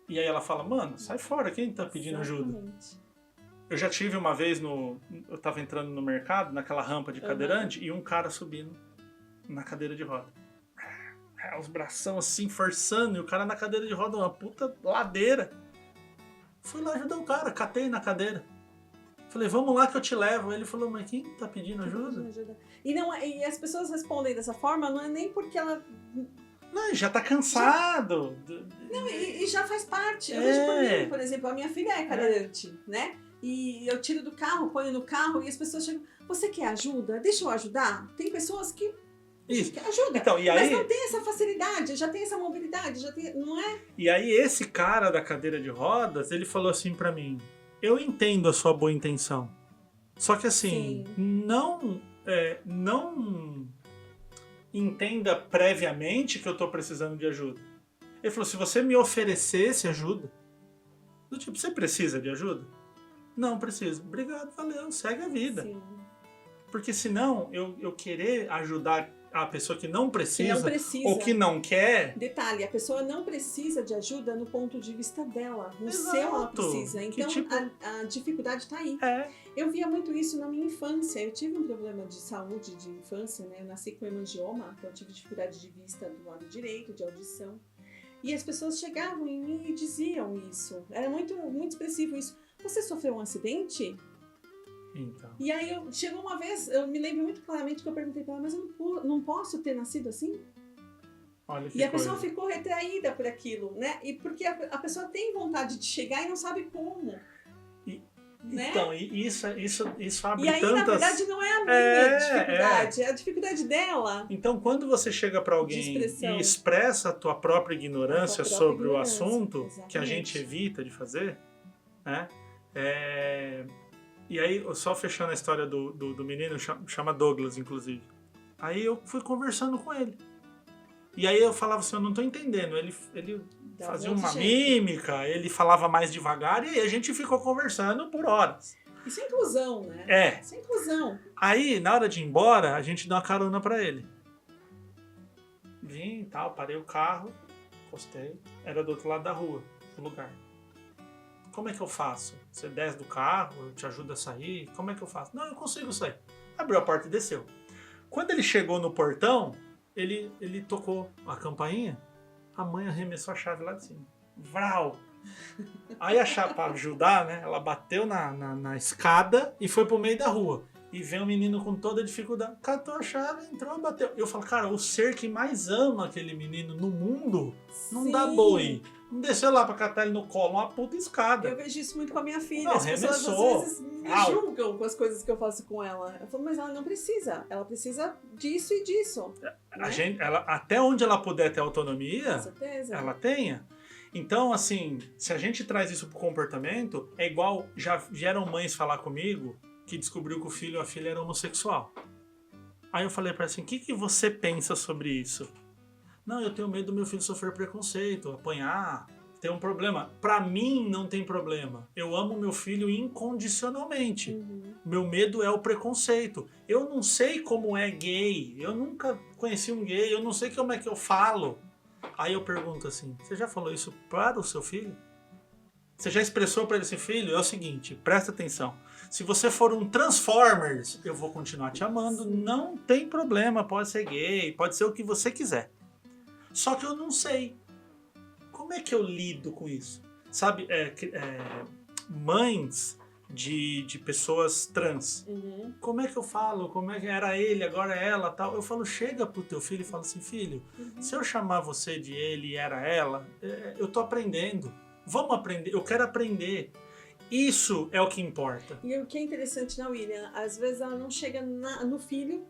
E aí ela fala, mano, sai fora, quem tá pedindo ajuda? Eu já tive uma vez eu tava entrando no mercado, naquela rampa de cadeirante, e um cara subindo na cadeira de roda. Os bração assim, forçando, e o cara na cadeira de roda, uma puta ladeira. Fui lá ajudar o cara, catei na cadeira. Falei, vamos lá que eu te levo. Ele falou, mas quem tá pedindo ajuda? E as pessoas respondem dessa forma, não é nem porque ela... Não, já tá cansado. Não, e já faz parte. Eu vejo por mim, por exemplo, a minha filha é cadeirante, né? E eu tiro do carro, ponho no carro e as pessoas chegam, você quer ajuda? Deixa eu ajudar? Tem pessoas que ajuda, então, e aí, mas não tem essa facilidade, já tem essa mobilidade, não é? E aí esse cara da cadeira de rodas, ele falou assim pra mim, eu entendo a sua boa intenção, só que assim, não entenda previamente que eu tô precisando de ajuda. Ele falou, se você me oferecesse ajuda, do tipo, você precisa de ajuda? Não, preciso. Obrigado, valeu, segue a vida. Sim. Porque senão, eu querer ajudar a pessoa que não precisa, ou que não quer... Detalhe, a pessoa não precisa de ajuda no ponto de vista dela. No Exato. seu ela precisa. Então, a dificuldade está aí. Eu via muito isso na minha infância. Eu tive um problema de saúde de infância, né? Eu nasci com hemangioma, então eu tive dificuldade de vista do lado direito, de audição. E as pessoas chegavam em mim e diziam isso. Era muito, muito expressivo isso. Você sofreu um acidente? Então. E aí chegou uma vez, eu me lembro muito claramente que eu perguntei pra ela, mas eu não posso ter nascido assim? Olha que e a pessoa ficou retraída por aquilo, né? E porque a pessoa tem vontade de chegar e não sabe como. Né? Então, isso abre tantas... E aí, na verdade, não é a minha dificuldade, é a dificuldade dela. Então, quando você chega para alguém e expressa a tua própria ignorância sobre o assunto, exatamente, que a gente evita de fazer, né? E aí, só fechando a história do menino, chama Douglas, inclusive. Aí eu fui conversando com ele. E aí eu falava assim, eu não tô entendendo. Ele fazia uma mímica, ele falava mais devagar e aí a gente ficou conversando por horas. Isso é inclusão, né? Isso é inclusão. Aí, na hora de ir embora, a gente deu uma carona pra ele. Vim e tal, parei o carro, encostei. Era do outro lado da rua, o lugar. Como é que eu faço? Você desce do carro, eu te ajudo a sair? Como é que eu faço? Não, eu consigo sair. Abriu a porta e desceu. Quando ele chegou no portão, ele tocou a campainha, a mãe arremessou a chave lá de cima. Vral! Aí a chave, pra ajudar, né? Ela bateu na escada e foi pro meio da rua. E vem um menino com toda a dificuldade, catou a chave, entrou, bateu. Eu falo, cara, o ser que mais ama aquele menino no mundo não dá boi. Não desceu lá pra catar ele no colo, uma puta escada. Eu vejo isso muito com a minha filha. Não, as pessoas às vezes me julgam com as coisas que eu faço com ela. Eu falo, mas ela não precisa. Ela precisa disso e disso. Até onde ela puder ter autonomia, com certeza, ela tenha. Então, assim, se a gente traz isso pro comportamento, é igual, já vieram mães falar comigo que descobriu que o filho ou a filha era homossexual. Aí eu falei pra ela assim, o que você pensa sobre isso? Não, eu tenho medo do meu filho sofrer preconceito, apanhar, tem um problema. Pra mim, não tem problema. Eu amo meu filho incondicionalmente. Meu medo é o preconceito. Eu não sei como é gay. Eu nunca conheci um gay. Eu não sei como é que eu falo. Aí eu pergunto assim, você já falou isso para o seu filho? Você já expressou para ele assim, filho? É o seguinte, presta atenção. Se você for um Transformers, eu vou continuar te amando. Não tem problema, pode ser gay, pode ser o que você quiser. Só que eu não sei. Como é que eu lido com isso? Sabe, mães de pessoas trans. Como é que eu falo? Como é que era ele, agora é ela, tal? Eu falo, chega pro teu filho e falo assim, filho, se eu chamar você de ele e era ela, eu tô aprendendo. Vamos aprender, eu quero aprender. Isso é o que importa. E o que é interessante na William, às vezes ela não chega no filho,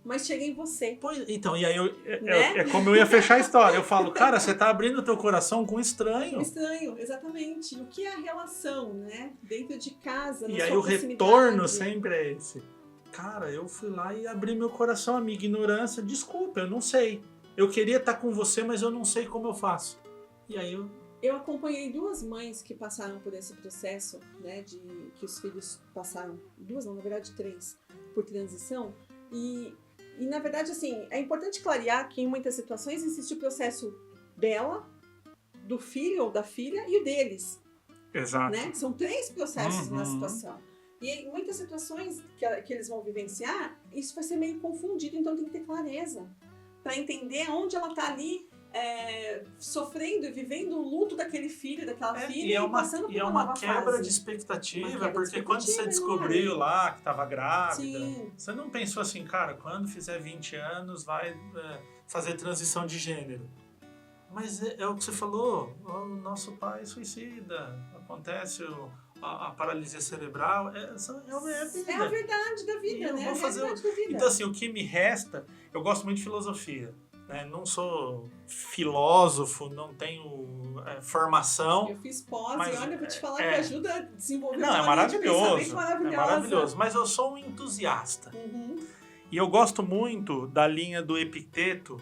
mas chega em você. Pois, então, e aí Né? é como eu ia fechar a história. Eu falo, cara, você tá abrindo o teu coração com um estranho. Estranho, exatamente. O que é a relação, né? Dentro de casa, na E sua aí o proximidade. retorno sempre é esse. Cara, eu fui lá e abri meu coração, a minha ignorância. Desculpa, eu não sei. Eu queria estar com você, mas eu não sei como eu faço. E aí Eu acompanhei 2 mães que passaram por esse processo, né? Que os filhos passaram, 2 não, na verdade 3, por transição. E na verdade, assim, é importante clarear que em muitas situações existe o processo dela, do filho ou da filha e o deles. Exato. Né? São 3 processos na situação. E em muitas situações que eles vão vivenciar, isso vai ser meio confundido, então tem que ter clareza para entender onde ela está ali sofrendo e vivendo o luto daquele filho, daquela filha e passando por uma nova quebra fase. de expectativa, Uma quebra de porque quando você expectativa, descobriu lá que estava grávida, Sim. você não pensou assim, cara, quando fizer 20 anos vai fazer transição de gênero. Mas é o que você falou, o nosso pai suicida, acontece a paralisia cerebral, é a vida. É a verdade da vida, né? Então assim, o que me resta, eu gosto muito de filosofia. Né? Não sou filósofo, não tenho formação. Eu fiz pós mas, e olha, eu vou te falar que ajuda a desenvolver não, uma linha de pensamento maravilhosa. É maravilhoso, mas eu sou um entusiasta. E eu gosto muito da linha do Epicteto,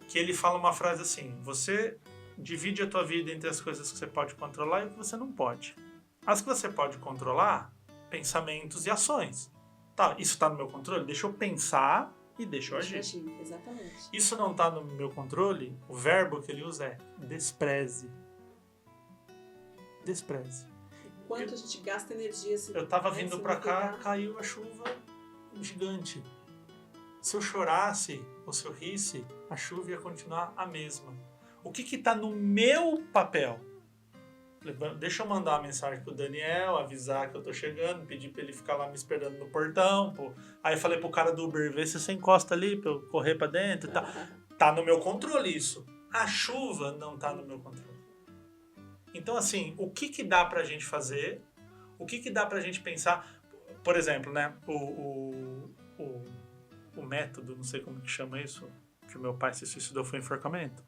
que ele fala uma frase assim, você divide a tua vida entre as coisas que você pode controlar e o que você não pode. As que você pode controlar, pensamentos e ações. Tá, isso está no meu controle? Deixa eu pensar e deixa eu agir. Exatamente. Isso não está no meu controle? O verbo que ele usa é despreze. Despreze. Quanto a gente gasta energia. Eu estava vindo para cá, caiu a chuva gigante. Se eu chorasse ou se eu risse, a chuva ia continuar a mesma. O que está no meu papel? Deixa eu mandar uma mensagem pro Daniel, avisar que eu tô chegando, pedir pra ele ficar lá me esperando no portão. Pô. Aí eu falei pro cara do Uber, vê se você encosta ali pra eu correr pra dentro e tal. Tá no meu controle isso. A chuva não tá no meu controle. Então, assim, o que dá pra gente fazer? O que dá pra gente pensar? Por exemplo, né, o método, não sei como que chama isso, que o meu pai se suicidou, foi enforcamento.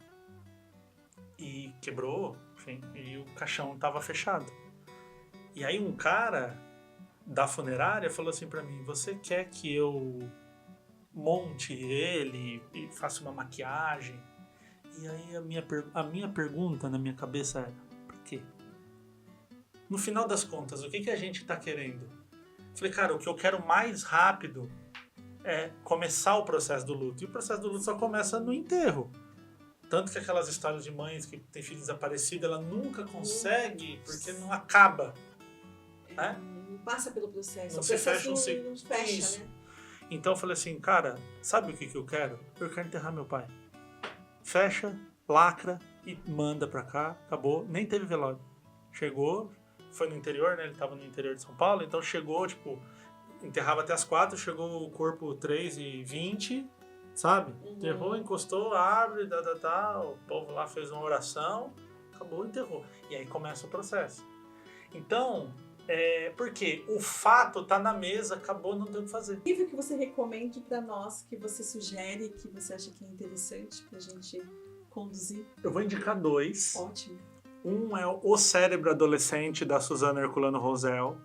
E quebrou, enfim, e o caixão estava fechado. E aí um cara da funerária falou assim pra mim, você quer que eu monte ele e faça uma maquiagem? E aí a minha pergunta na minha cabeça era, por quê? No final das contas, o que a gente tá querendo? Falei, cara, o que eu quero mais rápido é começar o processo do luto. E o processo do luto só começa no enterro. Tanto que aquelas histórias de mães que têm filhos desaparecidos, ela nunca consegue, porque não acaba. Né? Não passa pelo processo. Não o se processo fecha, não fecha, isso. Né? Então eu falei assim, cara, sabe o que eu quero? Eu quero enterrar meu pai. Fecha, lacra e manda pra cá, acabou. Nem teve velório. Chegou, foi no interior, né? Ele tava no interior de São Paulo, então chegou, tipo, enterrava até as 4, chegou o corpo 3h20, sabe? Enterrou, encostou, abre, o povo lá fez uma oração, acabou, enterrou. E aí começa o processo. Então, porque o fato tá na mesa, acabou, não tem o que fazer. Livro que você recomende para nós, que você sugere, que você acha que é interessante pra gente conduzir? Eu vou indicar 2. Ótimo. Um é O Cérebro Adolescente, da Suzana Herculano Rosel,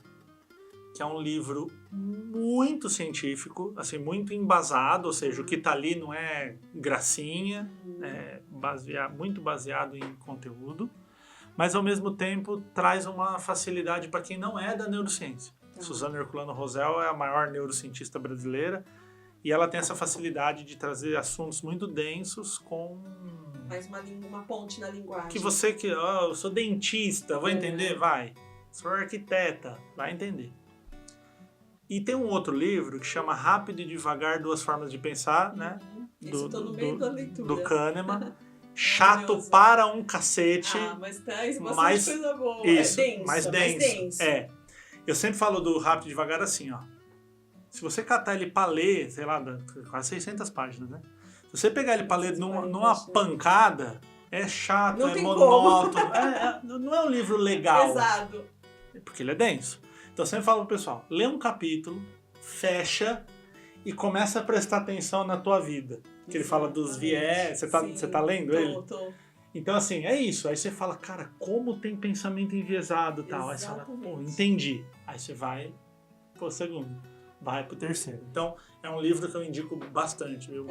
que é um livro muito científico, assim, muito embasado, ou seja, o que está ali não é gracinha, é muito baseado em conteúdo. mas ao mesmo tempo traz uma facilidade para quem não é da neurociência. Suzana Herculano Rosel é a maior neurocientista brasileira e ela tem essa facilidade de trazer assuntos muito densos com... Faz uma ponte na linguagem. Que você que... eu sou dentista, vou entender? Vai. Sou arquiteta, vai entender. E tem um outro livro que chama Rápido e Devagar, Duas Formas de Pensar, né? Esse tô no meio da leitura. Do Kahneman. Chato para um cacete. Mas traz bastante coisa boa. Isso, denso, mais denso. Eu sempre falo do Rápido e Devagar assim, ó. Se você catar ele pra ler, sei lá, quase 600 páginas, né? Se você pegar ele pra ler numa pancada, é chato, não é monótono. Não é um livro legal. Pesado. Porque ele é denso. Então eu sempre falo pro pessoal, lê um capítulo, fecha e começa a prestar atenção na tua vida. Que ele fala dos viés, você tá lendo ele? Tô. Então assim, é isso. Aí você fala, cara, como tem pensamento enviesado e tal. Aí você fala, pô, entendi. Aí você vai pro segundo, vai pro terceiro. Então é um livro que eu indico bastante. Viu?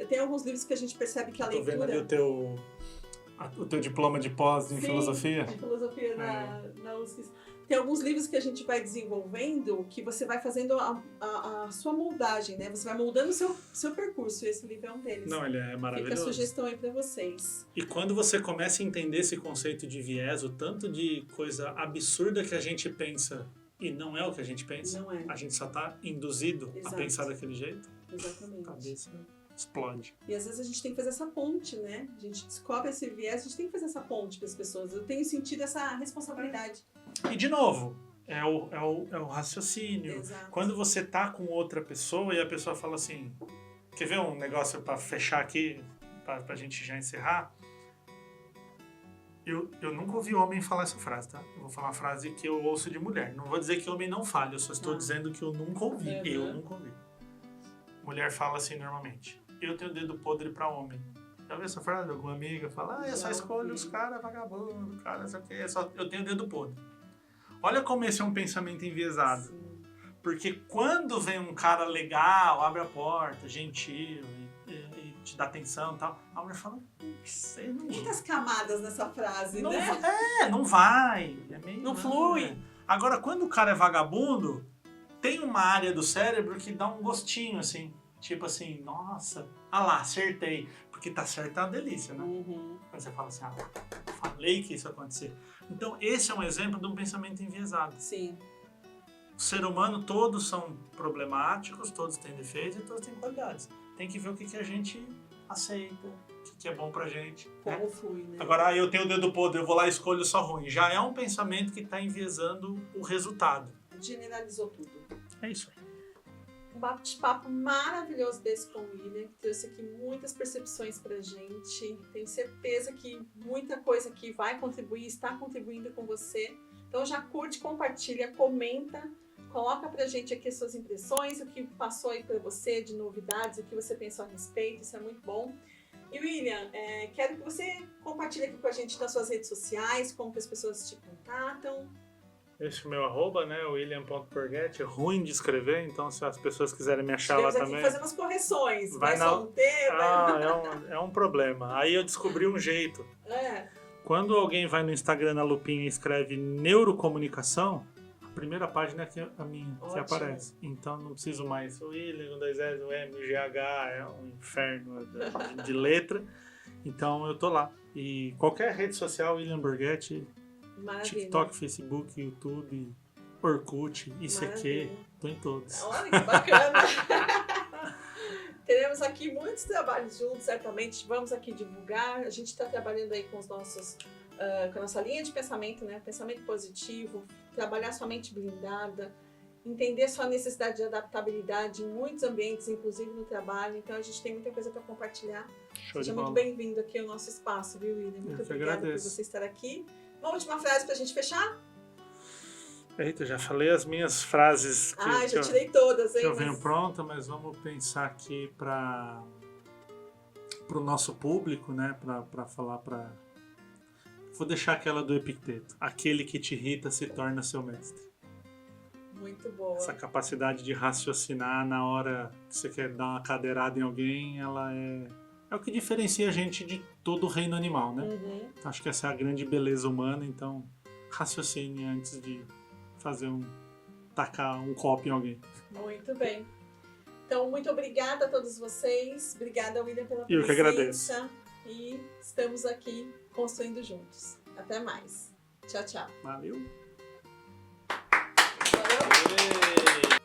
Tem alguns livros que a gente percebe que a leitura... Tô vendo ali o teu diploma de pós em filosofia? De filosofia na USP. Tem alguns livros que a gente vai desenvolvendo que você vai fazendo a sua moldagem, né? Você vai moldando o seu percurso. E esse livro é um deles. Não, ele é maravilhoso. Fica a sugestão aí pra vocês. E quando você começa a entender esse conceito de viés, o tanto de coisa absurda que a gente pensa e não é o que a gente pensa, não é. A gente só tá induzido a pensar daquele jeito. Exatamente. A cabeça explode. E às vezes a gente tem que fazer essa ponte, né? A gente descobre esse viés, a gente tem que fazer essa ponte para as pessoas. Eu tenho sentido essa responsabilidade. E de novo, é o raciocínio. Exato. Quando você tá com outra pessoa e a pessoa fala assim, quer ver um negócio para fechar aqui, pra gente já encerrar? Eu nunca ouvi homem falar essa frase, tá? Eu vou falar uma frase que eu ouço de mulher. Não vou dizer que homem não fale, eu só estou dizendo que eu nunca ouvi. Eu nunca ouvi. Mulher fala assim normalmente, eu tenho dedo podre pra homem. Já viu essa frase? Alguma amiga fala, eu só escolho os caras vagabundos, cara, isso aqui, eu tenho dedo podre. Olha como esse é um pensamento enviesado. Sim. Porque quando vem um cara legal, abre a porta, gentil, e te dá atenção e tal, a mulher fala, sei não. Muitas camadas nessa frase, não né? Não vai. É meio, não flui. Agora, quando o cara é vagabundo, tem uma área do cérebro que dá um gostinho, assim. Tipo assim, nossa, lá, acertei. Porque tá certo é uma delícia, né? Aí você fala assim, falei que isso ia acontecer. Então, esse é um exemplo de um pensamento enviesado. Sim. O ser humano, todos são problemáticos, todos têm defeitos e todos têm qualidades. Tem que ver o que a gente aceita, o que é bom pra gente. Como flui, né? Agora, eu tenho o dedo podre, eu vou lá e escolho só ruim. Já é um pensamento que tá enviesando o resultado. Generalizou tudo. É isso aí. Um bate-papo maravilhoso desse com o William, que trouxe aqui muitas percepções pra gente. Tenho certeza que muita coisa aqui vai contribuir, está contribuindo com você. Então já curte, compartilha, comenta, coloca pra gente aqui as suas impressões, o que passou aí pra você de novidades, o que você pensou a respeito, isso é muito bom. E William, quero que você compartilhe aqui com a gente nas suas redes sociais, como que as pessoas te contatam. Esse é o meu arroba, né? William.Porghetti. É ruim de escrever, então se as pessoas quiserem me achar lá também... fazer umas correções. Vai só um T, é um problema. Aí eu descobri um jeito. Quando alguém vai no Instagram na lupinha e escreve neurocomunicação, a primeira página é a minha, que aparece. Então não preciso mais. O William, o 2S, o M, o GH, é um inferno de letra. Então eu tô lá. E qualquer rede social, William Borghetti... Maravilha. TikTok, Facebook, YouTube, Orkut, ICQ, tô em todos. Olha que bacana! Teremos aqui muitos trabalhos juntos, certamente. Vamos aqui divulgar. A gente está trabalhando aí com os nossos, com a nossa linha de pensamento, né? Pensamento positivo, trabalhar sua mente blindada, entender sua necessidade de adaptabilidade em muitos ambientes, inclusive no trabalho. Então a gente tem muita coisa para compartilhar. Seja muito bem-vindo aqui ao nosso espaço, viu, William? Muito obrigada por você estar aqui. Uma última frase pra gente fechar? Eita, já falei as minhas frases. Já tirei todas, hein? Que eu venho pronta, mas vamos pensar aqui para o nosso público, né? Para falar para... Vou deixar aquela do Epicteto. Aquele que te irrita se torna seu mestre. Muito boa. Essa capacidade de raciocinar na hora que você quer dar uma cadeirada em alguém, ela é é o que diferencia a gente de todo o reino animal, né? Uhum. Acho que essa é a grande beleza humana, então raciocine antes de tacar um copo em alguém. Muito bem. Então, muito obrigada a todos vocês. Obrigada, William, pela presença. Eu que agradeço. E estamos aqui construindo juntos. Até mais. Tchau, tchau. Valeu. Valeu.